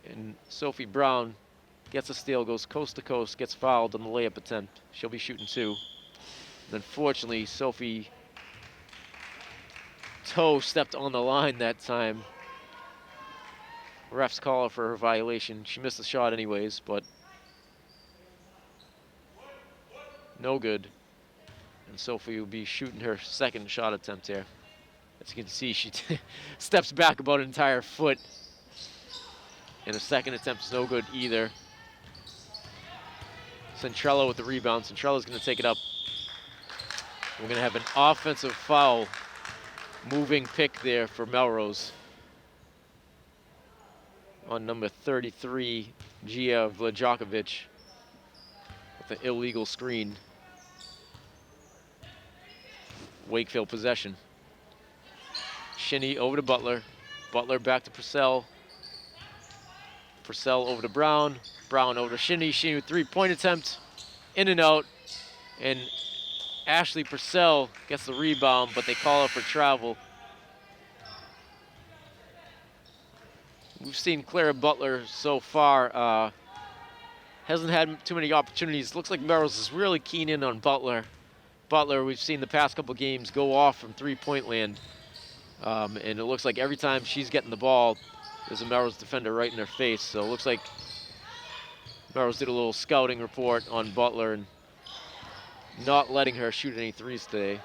And Sophie Brown gets a steal, goes coast to coast, gets fouled on the layup attempt. She'll be shooting 2. And unfortunately, Sophie toe stepped on the line that time. Refs call her for her violation. She missed the shot anyways, but no good. And Sophie will be shooting her second shot attempt here. As you can see, she steps back about an entire foot. And her second attempt is no good either. Centrella with the rebound. Centrella's going to take it up. We're going to have an offensive foul. Moving pick there for Melrose. On number 33, Gia Vlajokovic with an illegal screen. Wakefield possession. Shinny over to Butler. Butler back to Purcell. Purcell over to Brown. Brown over to Shinny. Shinny with 3-point attempt. In and out. And Ashley Purcell gets the rebound, but they call her for travel. We've seen Clara Butler so far. Hasn't had too many opportunities. Looks like Melrose is really keen in on Butler. Butler, we've seen the past couple games go off from 3-point land. And it looks like every time she's getting the ball, there's a Melrose defender right in her face. So it looks like Melrose did a little scouting report on Butler and not letting her shoot any threes today.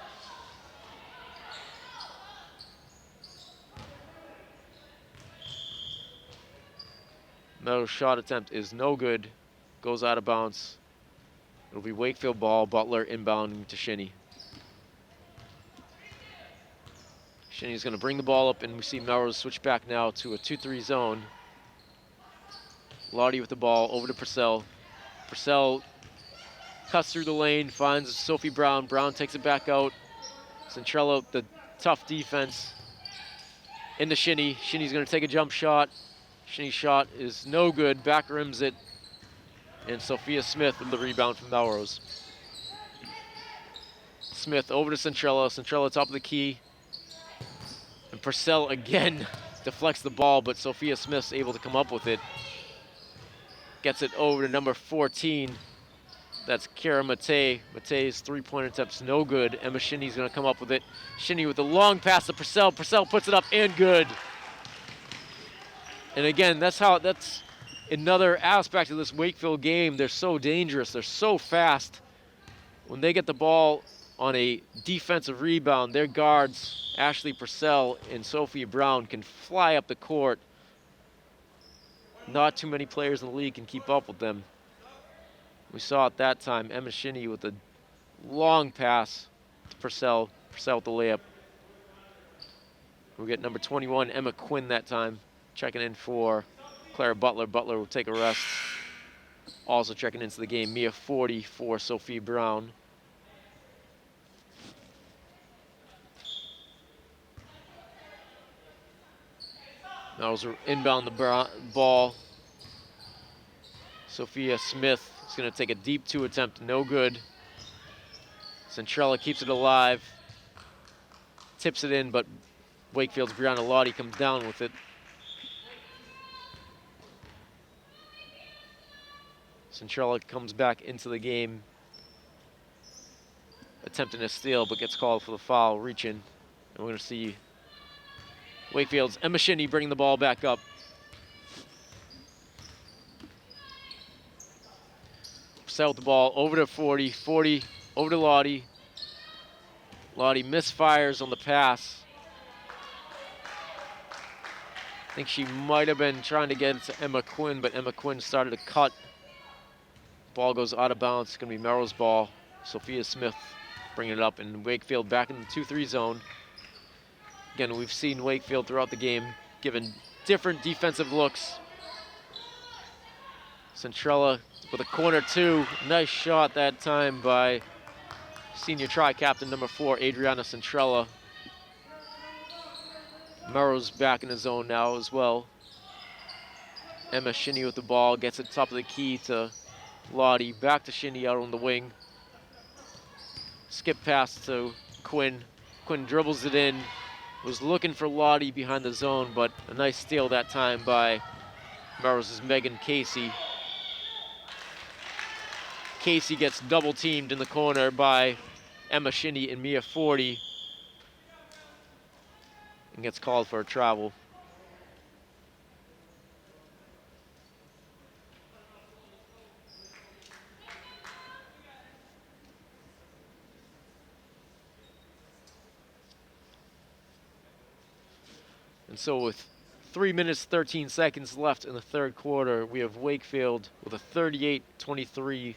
Melrose shot attempt is no good. Goes out of bounds. It'll be Wakefield ball. Butler inbounding to Shinny. Shinny's going to bring the ball up, and we see Melrose switch back now to a 2-3 zone. Lottie with the ball over to Purcell. Purcell cuts through the lane, finds Sophie Brown. Brown takes it back out. Centrella, the tough defense. Into Shinny. Shinny's going to take a jump shot. Shinny's shot is no good. Back rims it. And Sophia Smith with the rebound from Melrose. Smith over to Centrella. Centrella top of the key. And Purcell again deflects the ball, but Sophia Smith's able to come up with it. Gets it over to number 14. That's Kara Matei. Matei's 3-point attempt's no good. Emma Shinny's going to come up with it. Shinny with a long pass to Purcell. Purcell puts it up and good. And again, that's another aspect of this Wakefield game. They're so dangerous. They're so fast. When they get the ball on a defensive rebound, their guards, Ashley Purcell and Sophia Brown, can fly up the court Not too many players in the league can keep up with them. We saw at that time Emma Shinny with a long pass to Purcell. Purcell with the layup. We'll get number 21, Emma Quinn that time, checking in for Clara Butler. Butler will take a rest. Also checking into the game, Mia 40 for Sophie Brown. Melrose inbound the ball. Sophia Smith is going to take a deep 2 attempt, no good. Centrella keeps it alive, tips it in, but Wakefield's Brianna Lottie comes down with it. Centrella comes back into the game, attempting a steal, but gets called for the foul, reaching. And we're going to see Wakefield's Emma Shinny bringing the ball back up. Purcell with the ball over to 40, 40 over to Lottie. Lottie misfires on the pass. I think she might have been trying to get it to Emma Quinn, but Emma Quinn started to cut. Ball goes out of bounds. It's going to be Melrose ball. Sophia Smith bringing it up, and Wakefield back in the 2-3 zone. Again, we've seen Wakefield throughout the game given different defensive looks. Centrella with a corner 2. Nice shot that time by senior tri-captain number 4, Adriana Centrella. Melrose back in the zone now as well. Emma Shinny with the ball, gets it top of the key to Lottie. Back to Shinny out on the wing. Skip pass to Quinn. Quinn dribbles it in. Was looking for Lottie behind the zone, but a nice steal that time by Melrose's Megan Casey. Casey gets double teamed in the corner by Emma Shinny and Mia 40 and gets called for a travel. And so with 3 minutes, 13 seconds left in the third quarter, we have Wakefield with a 38-23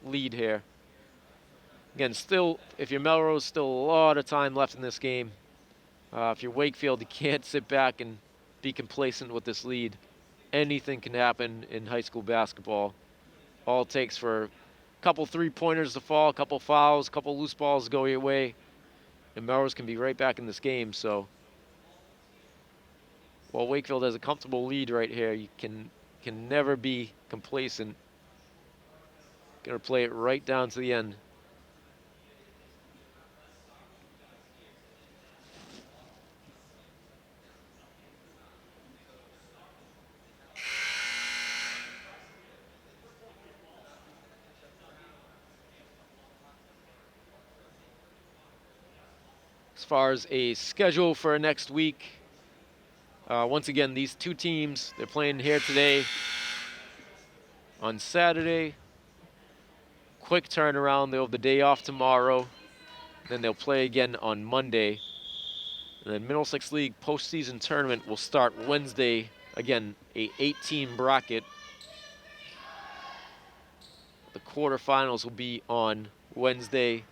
lead here. Again, still, if you're Melrose, still a lot of time left in this game. If you're Wakefield, you can't sit back and be complacent with this lead. Anything can happen in high school basketball. All it takes for a couple three-pointers to fall, a couple fouls, a couple loose balls to go your way, and Melrose can be right back in this game. So while Wakefield has a comfortable lead right here, you can never be complacent. Gonna play it right down to the end. As far as a schedule for next week, once again, these two teams, they're playing here today on Saturday. Quick turnaround. They'll have the day off tomorrow. Then they'll play again on Monday. And then Middlesex League postseason tournament will start Wednesday. Again, a 8-team bracket. The quarterfinals will be on Wednesday.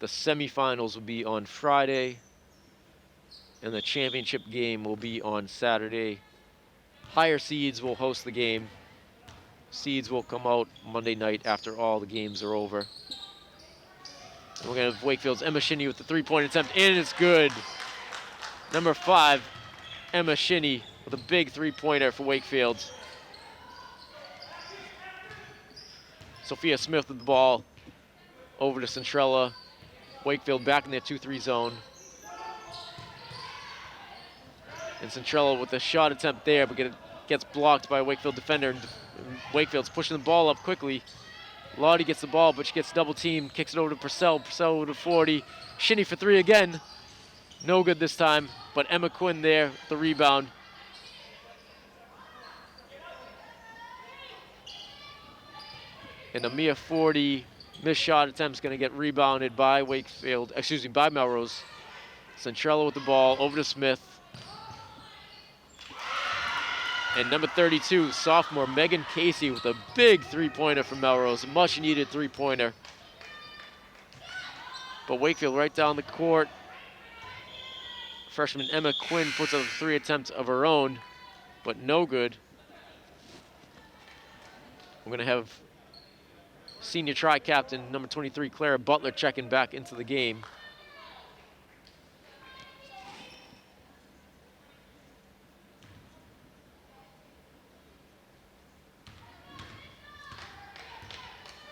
The semifinals will be on Friday. And the championship game will be on Saturday. Higher seeds will host the game. Seeds will come out Monday night after all the games are over. And we're going to have Wakefield's Emma Shinny with the three-point attempt, and it's good. Number 5, Emma Shinny with a big three-pointer for Wakefield. Sophia Smith with the ball over to Centrella. Wakefield back in their 2-3 zone. And Centrella with a shot attempt there, but gets blocked by a Wakefield defender. And Wakefield's pushing the ball up quickly. Lottie gets the ball, but she gets double teamed, kicks it over to Purcell. Purcell over to 40. Shinny for 3 again. No good this time, but Emma Quinn there, the rebound. And a Mia 40 missed shot attempt is going to get rebounded by by Melrose. Centrella with the ball over to Smith. And number 32, sophomore Megan Casey with a big three-pointer from Melrose, much needed three-pointer. But Wakefield right down the court. Freshman Emma Quinn puts up a three attempt of her own, but no good. We're gonna have senior tri-captain number 23, Clara Butler, checking back into the game.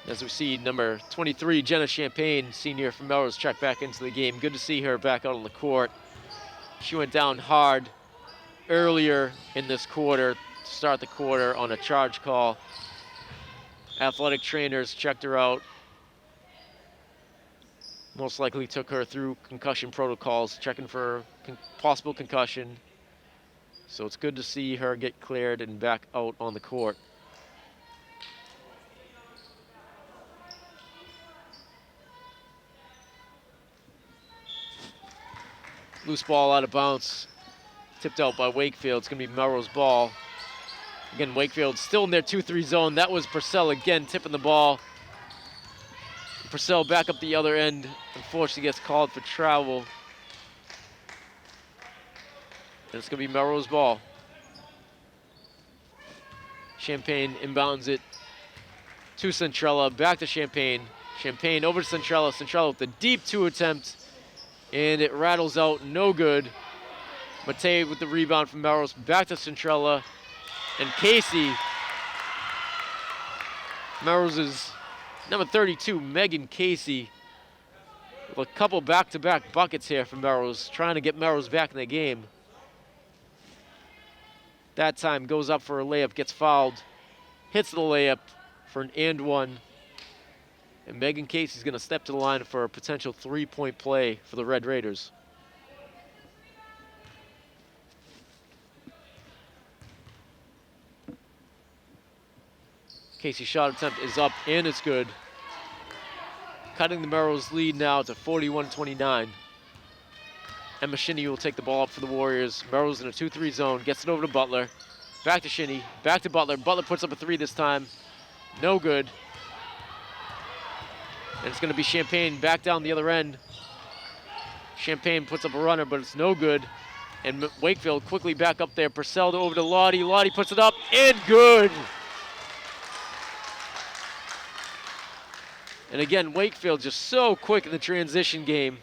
As we see number 23, Jenna Champagne, senior from Melrose, check back into the game. Good to see her back out on the court. She went down hard earlier in this quarter to start the quarter on a charge call. Athletic trainers checked her out. Most likely took her through concussion protocols, checking for possible concussion. So it's good to see her get cleared and back out on the court. Loose ball out of bounds, tipped out by Wakefield. It's gonna be Melrose ball. Again, Wakefield still in their 2-3 zone. That was Purcell again tipping the ball. Purcell back up the other end. Unfortunately gets called for travel. And it's gonna be Melrose ball. Champagne inbounds it to Centrella, back to Champagne. Champagne over to Centrella. Centrella with the deep two attempt. And it rattles out, no good. Matei with the rebound from Melrose, back to Centrella. And Casey, Melrose's number 32, Megan Casey, with a couple back-to-back buckets here from Melrose, trying to get Melrose back in the game. That time goes up for a layup, gets fouled, hits the layup for an and one. And Megan Casey's gonna step to the line for a potential three-point play for the Red Raiders. Casey's shot attempt is up and it's good. Cutting the Melrose lead now to 41-29. Emma Shinny will take the ball up for the Warriors. Melrose in a 2-3 zone, gets it over to Butler. Back to Shinny, back to Butler. Butler puts up a three this time. No good. And it's gonna be Champagne back down the other end. Champagne puts up a runner, but it's no good. And Wakefield quickly back up there. Purcell over to Lottie. Lottie puts it up and good. And again, Wakefield just so quick in the transition game.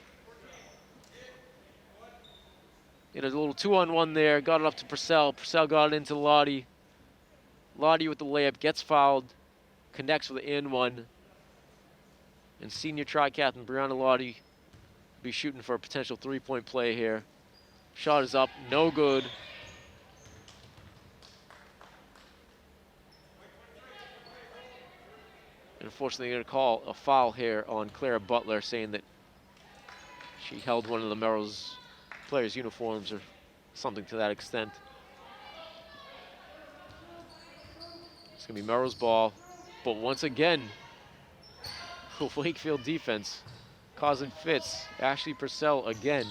You know, a little 2-on-1 there, got it up to Purcell. Purcell got it into Lottie. Lottie with the layup, gets fouled, connects with the and one. And senior tri-captain Brianna Lottie will be shooting for a potential three-point play here. Shot is up, no good. And unfortunately, they're going to call a foul here on Clara Butler, saying that she held one of the Melrose players' uniforms or something to that extent. It's going to be Melrose ball. But once again, Wakefield defense causing fits. Ashley Purcell again.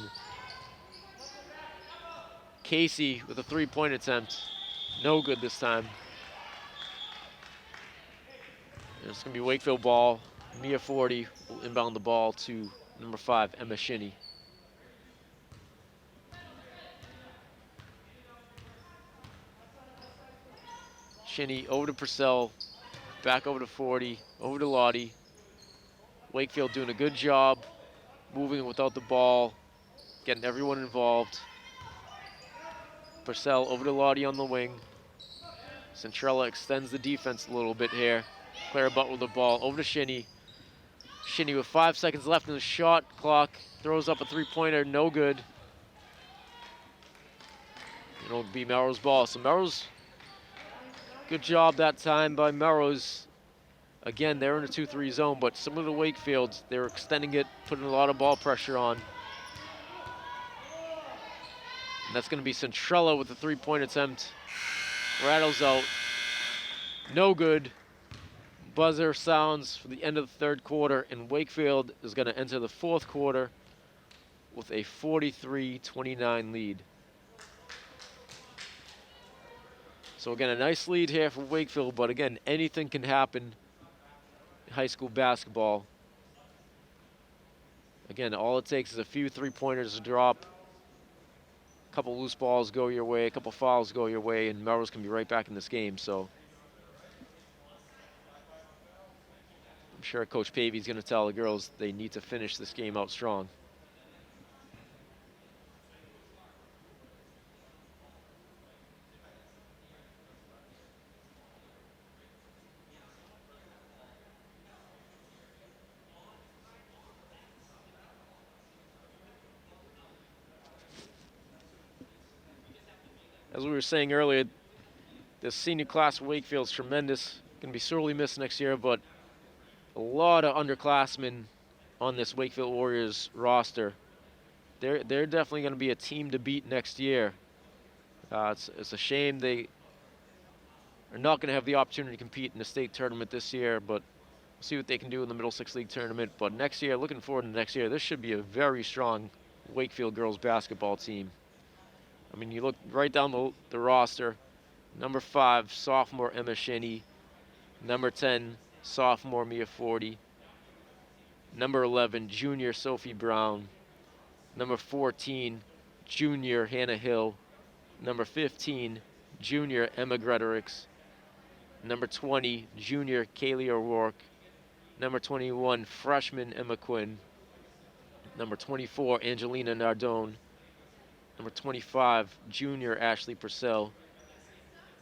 Casey with a three-point attempt. No good this time. And it's going to be Wakefield ball. Mia 40 will inbound the ball to number 5, Emma Shinny. Shinny over to Purcell. Back over to 40. Over to Lottie. Wakefield doing a good job moving without the ball, getting everyone involved. Purcell over to Lottie on the wing. Centrella extends the defense a little bit here. Clara Butler with the ball over to Shinny. Shinny with 5 seconds left in the shot clock. Throws up a three-pointer, no good. It'll be Melrose ball. So Melrose, good job that time by Melrose. Again, they're in a 2-3 zone, but similar to Wakefield, they're extending it, putting a lot of ball pressure on. And that's going to be Centrella with the three-point attempt. Rattles out. No good. Buzzer sounds for the end of the third quarter, and Wakefield is going to enter the fourth quarter with a 43-29 lead. So again, a nice lead here for Wakefield, but again, anything can happen in high school basketball. Again, all it takes is a few three-pointers to drop, a couple loose balls go your way, a couple fouls go your way, and Melrose can be right back in this game. So I'm sure Coach Pavey's going to tell the girls they need to finish this game out strong. As we were saying earlier, the senior class of Wakefield is tremendous. Going to be sorely missed next year, but a lot of underclassmen on this Wakefield Warriors roster. They're definitely going to be a team to beat next year. It's a shame they are not going to have the opportunity to compete in the state tournament this year, but we'll see what they can do in the Middle Six League tournament. But next year, looking forward to next year, this should be a very strong Wakefield girls basketball team. I mean, you look right down the roster. Number 5, sophomore Emma Shinney. Number 10, sophomore Mia Forty. Number 11, junior Sophie Brown. Number 14, junior Hannah Hill. Number 15, junior Emma Gretorix. Number 20, junior Kaylee O'Rourke. Number 21, freshman Emma Quinn. Number 24, Angelina Nardone. Number 25, junior Ashley Purcell.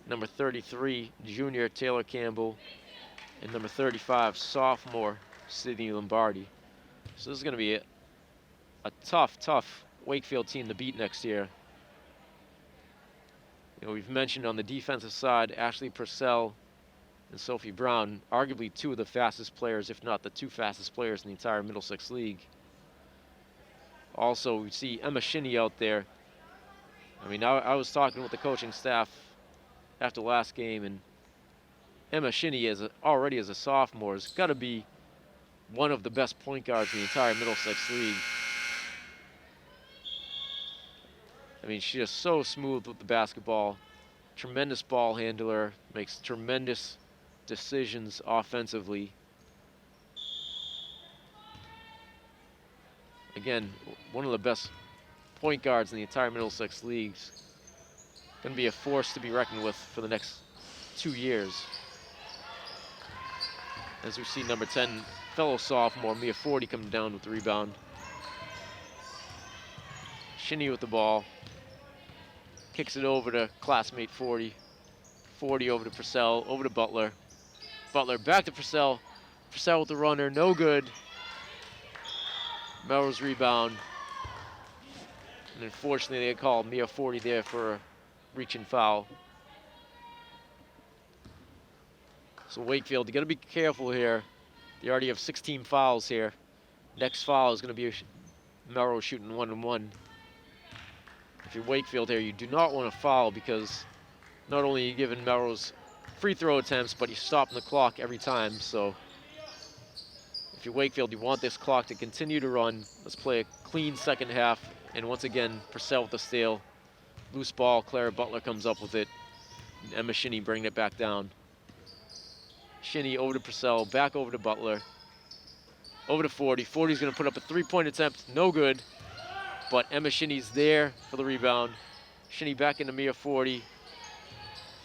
Number 33, junior Taylor Campbell. And number 35, sophomore Sydney Lombardi. So this is going to be a tough Wakefield team to beat next year. You know, we've mentioned on the defensive side, Ashley Purcell and Sophie Brown, arguably two of the fastest players, if not the two fastest players in the entire Middlesex League. Also, we see Emma Shinney out there. I mean, I was talking with the coaching staff after last game, and Emma Shinney, already as a sophomore, has got to be one of the best point guards in the entire Middlesex League. I mean, she's just so smooth with the basketball. Tremendous ball handler, makes tremendous decisions offensively. Again, one of the best point guards in the entire Middlesex League. Going to be a force to be reckoned with for the next 2 years. As we see number 10, fellow sophomore Mia Forty coming down with the rebound. Shinney with the ball. Kicks it over to classmate Forty. Forty over to Purcell, over to Butler. Butler back to Purcell. Purcell with the runner, no good. Melrose rebound. And unfortunately, they called Mia Forty there for a reaching foul. So Wakefield, you got to be careful here. They already have 16 fouls here. Next foul is going to be Melrose shooting 1-on-1. If you're Wakefield here, you do not want to foul, because not only are you giving Melrose free throw attempts, but you're stopping the clock every time. So if you're Wakefield, you want this clock to continue to run. Let's play a clean second half. And once again, Purcell with the steal. Loose ball, Clara Butler comes up with it. And Emma Shinney bringing it back down. Shinney over to Purcell, back over to Butler. Over to Forty. Forty's going to put up a three-point attempt, no good. But Emma Shinney's there for the rebound. Shinney back into Mia Forty.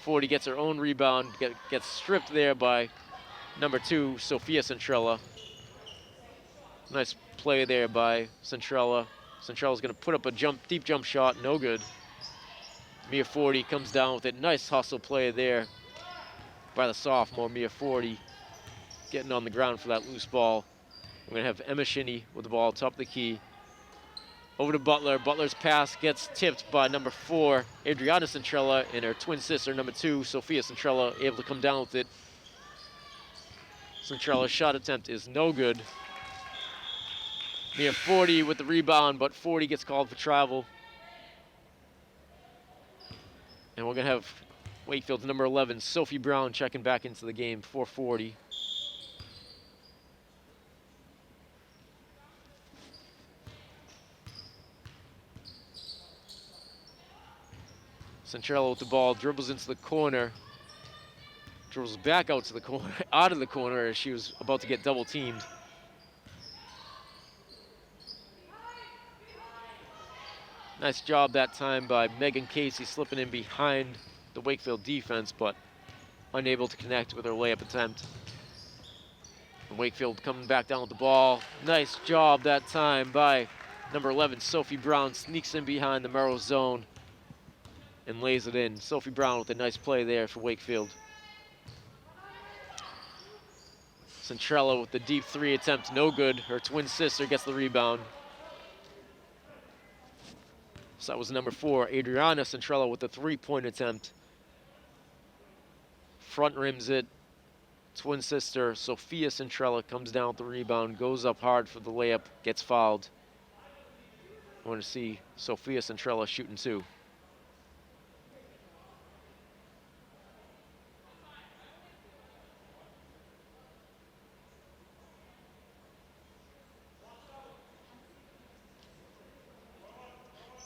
Forty gets her own rebound, gets stripped there by number 2, Sophia Centrella. Nice play there by Centrella. Centrella's going to put up a deep jump shot, no good. Mia Forty comes down with it. Nice hustle play there by the sophomore, Mia Forty, getting on the ground for that loose ball. We're going to have Emma Shinney with the ball, top of the key. Over to Butler. Butler's pass gets tipped by number 4, Adriana Centrella, and her twin sister, number 2, Sophia Centrella, able to come down with it. Centrella's shot attempt is no good. Mia Forty with the rebound, but Forty gets called for travel. And we're going to have Wakefield's number 11, Sophie Brown, checking back into the game for Forty. Centrella with the ball, dribbles into the corner. Dribbles back out to the corner, out of the corner as she was about to get double teamed. Nice job that time by Megan Casey slipping in behind the Wakefield defense, but unable to connect with her layup attempt. And Wakefield coming back down with the ball. Nice job that time by number 11, Sophie Brown, sneaks in behind the Melrose zone and lays it in. Sophie Brown with a nice play there for Wakefield. Centrella with the deep three attempt, no good. Her twin sister gets the rebound. So that was number 4, Adriana Centrella with the three-point attempt. Front rims it. Twin sister Sophia Centrella comes down with the rebound, goes up hard for the layup, gets fouled. I want to see Sophia Centrella shooting 2.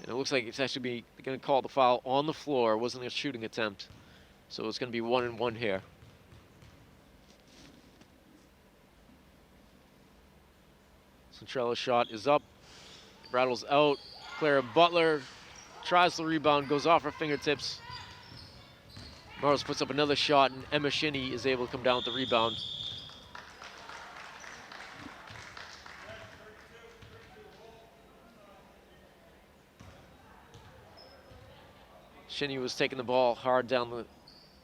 And it looks like it's actually going to call the foul on the floor. It wasn't a shooting attempt. So it's going to be 1-and-1 here. Centrella's shot is up, rattles out. Clara Butler tries the rebound, goes off her fingertips. Melrose puts up another shot, and Emma Shinny is able to come down with the rebound. Shinny was taking the ball hard down the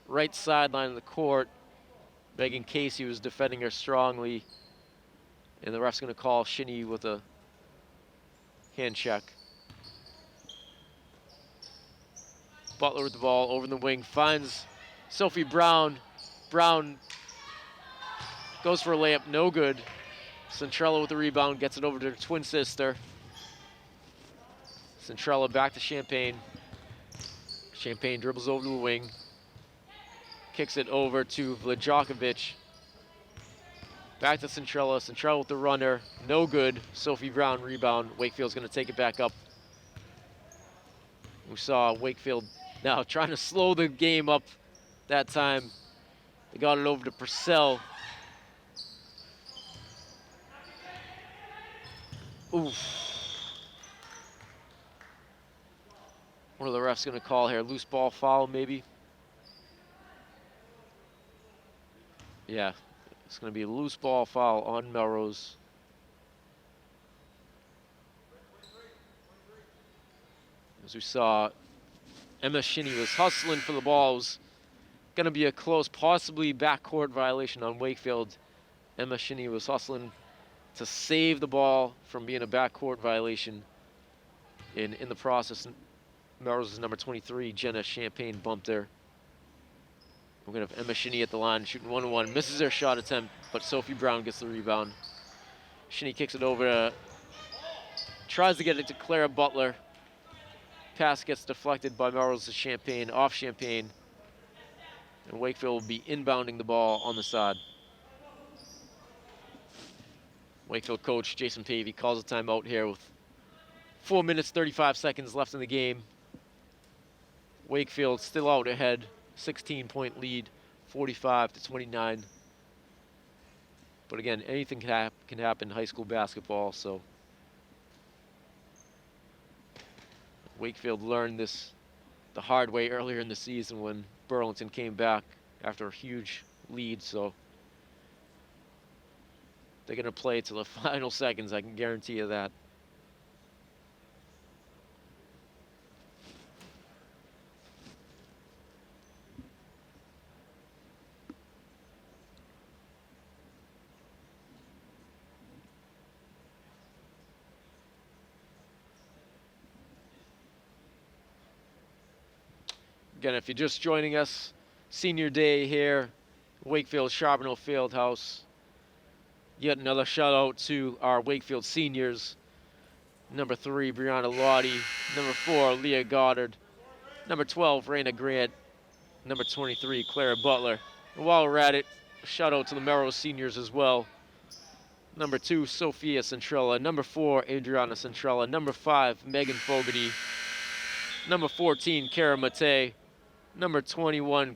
right sideline of the court. Megan Casey was defending her strongly. And the ref's going to call Shinny with a hand check. Butler with the ball over the wing, finds Sophie Brown. Brown goes for a layup, no good. Centrella with the rebound, gets it over to her twin sister. Centrella back to Champagne. Champagne dribbles over to the wing. Kicks it over to Vlajokovic. Back to Centrella. Centrella with the runner. No good. Sophie Brown rebound. Wakefield's going to take it back up. We saw Wakefield now trying to slow the game up that time. They got it over to Purcell. Oof. What are the refs going to call here? Loose ball foul, maybe? Yeah. It's going to be a loose ball foul on Melrose. As we saw, Emma Shinny was hustling for the ball. It was going to be a close, possibly backcourt violation on Wakefield. Emma Shinny was hustling to save the ball from being a backcourt violation. In the process, Melrose's number 23, Jenna Champagne, bumped her. We're going to have Emma Shinny at the line, shooting 1-1. Misses her shot attempt, but Sophie Brown gets the rebound. Shinny kicks it over to, tries to get it to Clara Butler. Pass gets deflected by Melrose Champagne, off Champagne. And Wakefield will be inbounding the ball on the side. Wakefield coach Jason Pavey calls a timeout here with 4 minutes, 35 seconds left in the game. Wakefield still out ahead. 16-point lead, 45-29. But again, anything can happen in high school basketball, so Wakefield learned this the hard way earlier in the season when Burlington came back after a huge lead, so they're going to play to the final seconds, I can guarantee you that. Again, if you're just joining us, senior day here, Wakefield Charbonneau Fieldhouse. Yet another shout out to our Wakefield seniors. Number 3, Brianna Lottie. Number 4, Leah Goddard. Number 12, Raina Grant. Number 23, Clara Butler. And while we're at it, a shout out to the Melrose seniors as well. Number 2, Sophia Centrella. Number 4, Adriana Centrella. Number 5, Megan Fogarty. number 14, Kara Mate, number 21,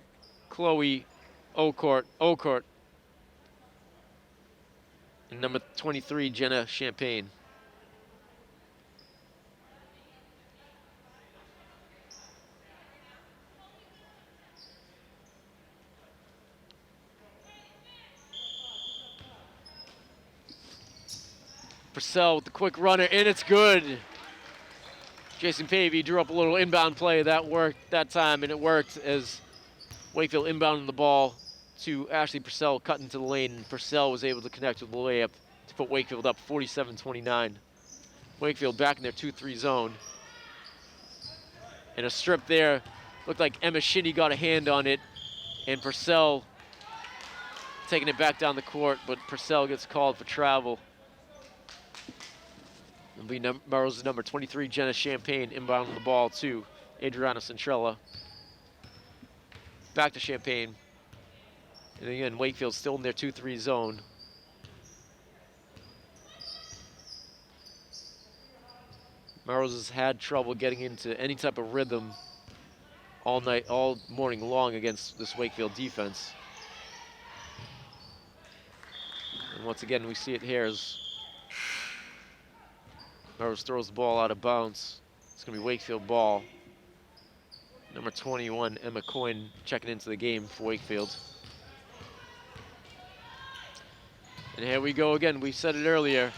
Chloe Ocourt, and number 23, Jenna Champagne. Purcell with the quick runner, and it's good. Jason Pavey drew up a little inbound play that worked that time, and it worked as Wakefield inbounded the ball to Ashley Purcell, cut into the lane, and Purcell was able to connect with the layup to put Wakefield up 47-29. Wakefield back in their 2-3 zone. And a strip there, looked like Emma Shinny got a hand on it, and Purcell taking it back down the court, but Purcell gets called for travel. It'll be Melrose's number 23, Jenna Champagne, inbounding the ball to Adriana Centrella. Back to Champagne. And again, Wakefield still in their 2-3 zone. Melrose has had trouble getting into any type of rhythm all morning long against this Wakefield defense. And once again, we see it here as Melrose throws the ball out of bounds. It's going to be Wakefield ball. Number 21, Emma Coyne, checking into the game for Wakefield. And here we go again. We said it earlier.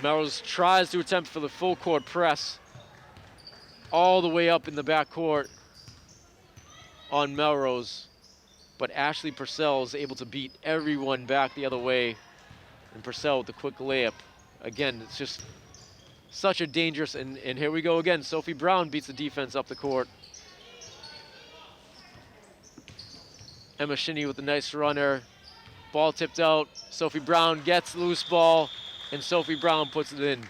Melrose tries to attempt for the full court press all the way up in the backcourt on Melrose. But Ashley Purcell is able to beat everyone back the other way. And Purcell with the quick layup. Again, it's just such a dangerous, and here we go again. Sophie Brown beats the defense up the court. Emma Shinny with a nice runner. Ball tipped out. Sophie Brown gets loose ball, and Sophie Brown puts it in.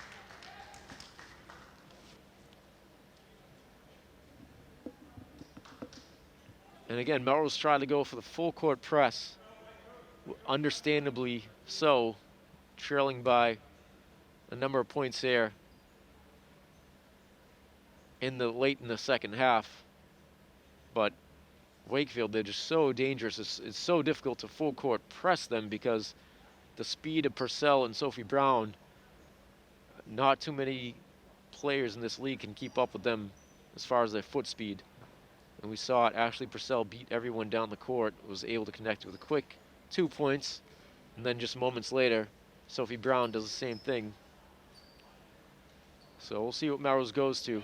And again, Melrose trying to go for the full court press. Understandably so, trailing by a number of points here late in the second half. But Wakefield, they're just so dangerous. It's so difficult to full court press them because the speed of Purcell and Sophie Brown, not too many players in this league can keep up with them as far as their foot speed. And we saw it, Ashley Purcell beat everyone down the court, was able to connect with a quick 2 points, and then just moments later, Sophie Brown does the same thing. So we'll see what Melrose goes to.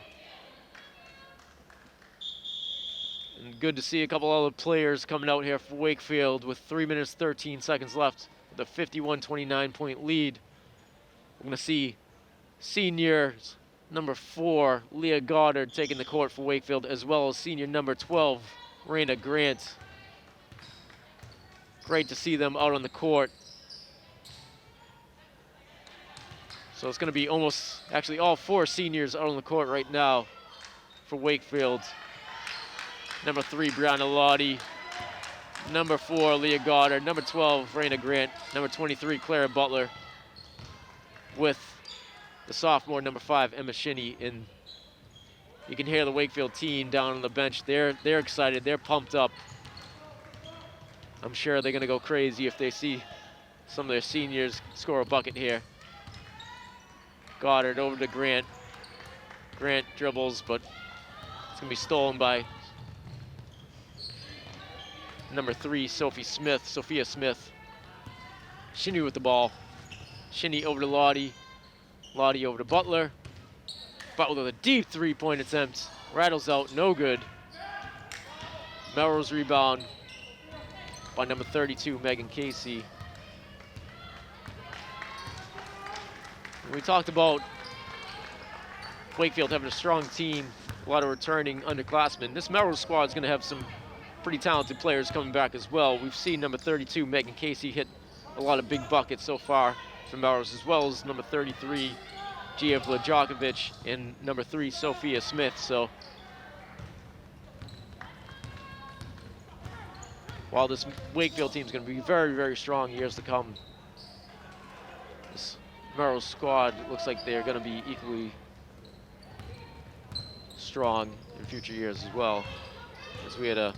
And good to see a couple other players coming out here for Wakefield with 3 minutes, 13 seconds left with a 51-29 point lead. We're going to see seniors number 4, Leah Goddard, taking the court for Wakefield, as well as senior number 12, Raina Grant. Great to see them out on the court. So it's going to be actually all 4 seniors out on the court right now for Wakefield. Number 3, Brianna Lottie. Number 4, Leah Goddard. Number 12, Raina Grant. Number 23, Clara Butler. With the sophomore, number 5, Emma Shinny. And you can hear the Wakefield team down on the bench. They're excited. They're pumped up. I'm sure they're going to go crazy if they see some of their seniors score a bucket here. Goddard over to Grant. Grant dribbles, but it's going to be stolen by number 3, Sophia Smith. Shinny with the ball. Shinny over to Lottie. Lottie over to Butler. Butler with a deep 3-point attempt. Rattles out, no good. Melrose rebound by number 32, Megan Casey. We talked about Wakefield having a strong team, a lot of returning underclassmen. This Melrose squad is going to have some pretty talented players coming back as well. We've seen number 32, Megan Casey, hit a lot of big buckets so far for Melrose, as well as number 33, Gia Vlajokovic, and number 3, Sophia Smith. So while this Wakefield team is going to be very, very strong years to come, this Melrose squad looks like they're going to be equally strong in future years as well. As we had a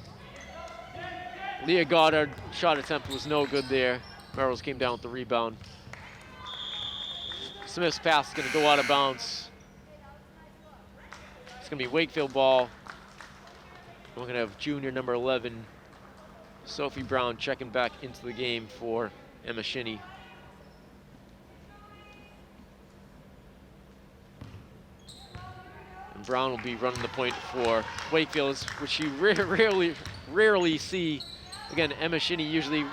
Leah Goddard shot attempt was no good there. Melrose came down with the rebound. Smith's pass is going to go out of bounds. It's going to be Wakefield ball. We're going to have junior number 11, Sophie Brown, checking back into the game for Emma Shinnie. And Brown will be running the point for Wakefield, which you rarely see. Again, Emma Shinnie usually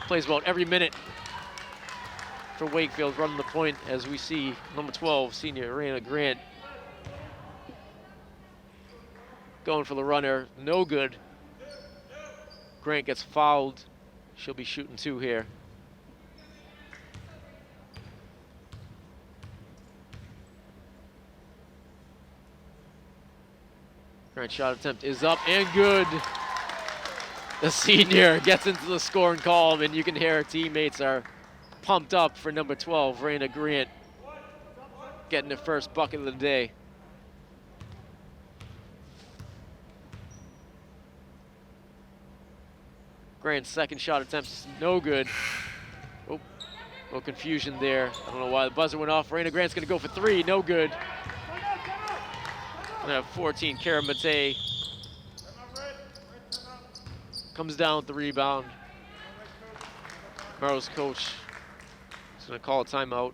plays about every minute for Wakefield, running the point, as we see number 12, senior Raina Grant, going for the runner, no good. Grant gets fouled. She'll be shooting 2 here. Grant shot attempt is up and good. The senior gets into the scoring column, and you can hear her teammates are pumped up for number 12, Raina Grant, getting the first bucket of the day. Grant's second shot attempt is no good. Oh, no confusion there. I don't know why the buzzer went off. Raina Grant's gonna go for 3, no good. And have 14, Kara Mate comes down with the rebound. Melrose coach is gonna call a timeout.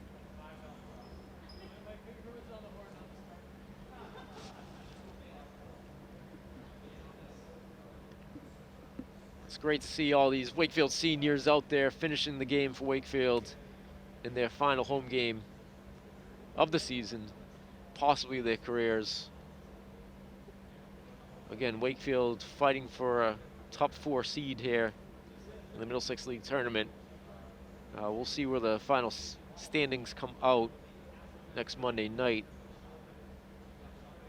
It's great to see all these Wakefield seniors out there finishing the game for Wakefield in their final home game of the season, possibly their careers. Again, Wakefield fighting for a top 4 seed here in the Middlesex League tournament. We'll see where the final standings come out next Monday night.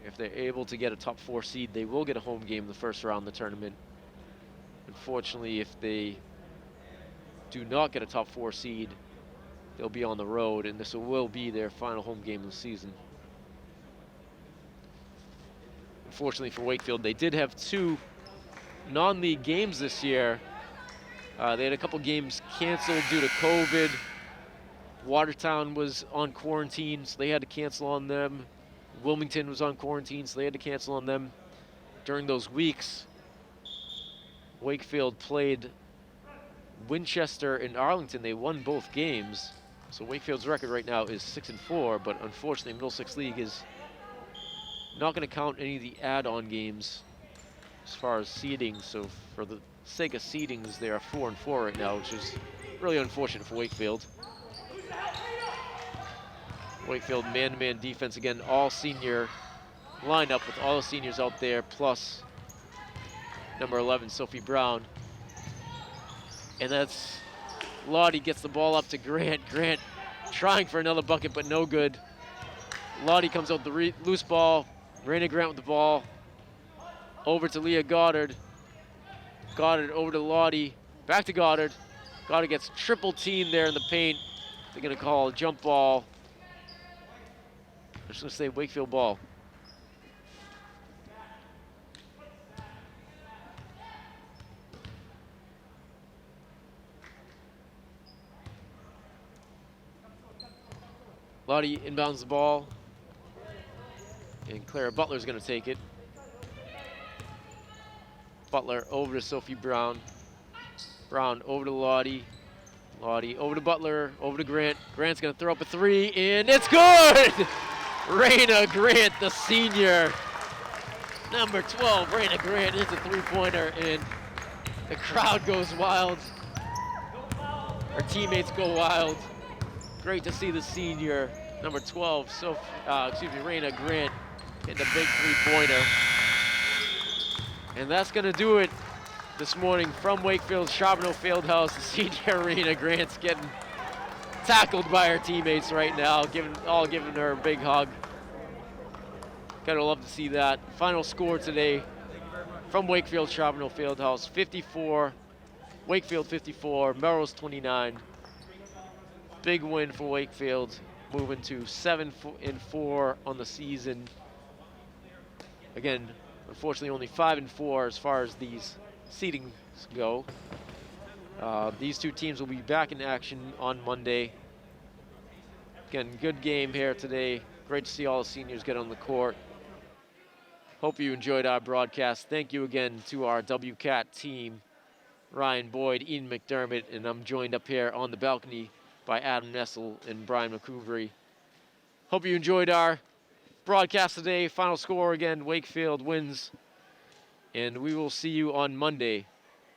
If they're able to get a top 4 seed, they will get a home game in the first round of the tournament. Unfortunately, if they do not get a top 4 seed, they'll be on the road, and this will be their final home game of the season. Unfortunately for Wakefield, they did have 2 non-league games this year. They had a couple games canceled due to COVID. Watertown was on quarantine, so they had to cancel on them. Wilmington was on quarantine, so they had to cancel on them. During those weeks, Wakefield played Winchester and Arlington. They won both games. So Wakefield's record right now is 6-4, but unfortunately Middlesex League is not going to count any of the add-on games as far as seeding. So for the sake of seedings, they are 4-4 right now, which is really unfortunate for Wakefield. Wakefield man-to-man defense again, all senior lineup with all the seniors out there, plus number 11, Sophie Brown. And that's Lottie gets the ball up to Grant. Grant trying for another bucket, but no good. Lottie comes out the loose ball. Raina Grant with the ball. Over to Leah Goddard. Goddard over to Lottie. Back to Goddard. Goddard gets triple teamed there in the paint. They're gonna call a jump ball. I'm just gonna say Wakefield ball. Lottie inbounds the ball, and Clara Butler's gonna take it. Butler over to Sophie Brown. Brown over to Lottie. Lottie over to Butler, over to Grant. Grant's gonna throw up a 3, and it's good! Raina Grant, the senior. Number 12, Raina Grant hits a 3-pointer, and the crowd goes wild. Our teammates go wild. Great to see the senior, number 12, Raina Grant, hit the big 3-pointer. And that's gonna do it this morning from Wakefield's Charbonneau Fieldhouse. The senior Raina Grant's getting tackled by her teammates right now, giving her a big hug. Gotta love to see that. Final score today from Wakefield Charbonneau Fieldhouse, 54, Wakefield 54, Melrose 29. Big win for Wakefield, moving to 7-4 on the season. Again, unfortunately only 5 and 4 as far as these seedings go. These two teams will be back in action on Monday. Again, good game here today. Great to see all the seniors get on the court. Hope you enjoyed our broadcast. Thank you again to our WCAT team, Ryan Boyd, Ian McDermott, and I'm joined up here on the balcony by Adam Nessel and Brian McCouvry. Hope you enjoyed our broadcast today. Final score again, Wakefield wins. And we will see you on Monday.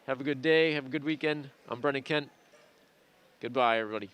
Have a good day. Have a good weekend. I'm Brendan Kent. Goodbye, everybody.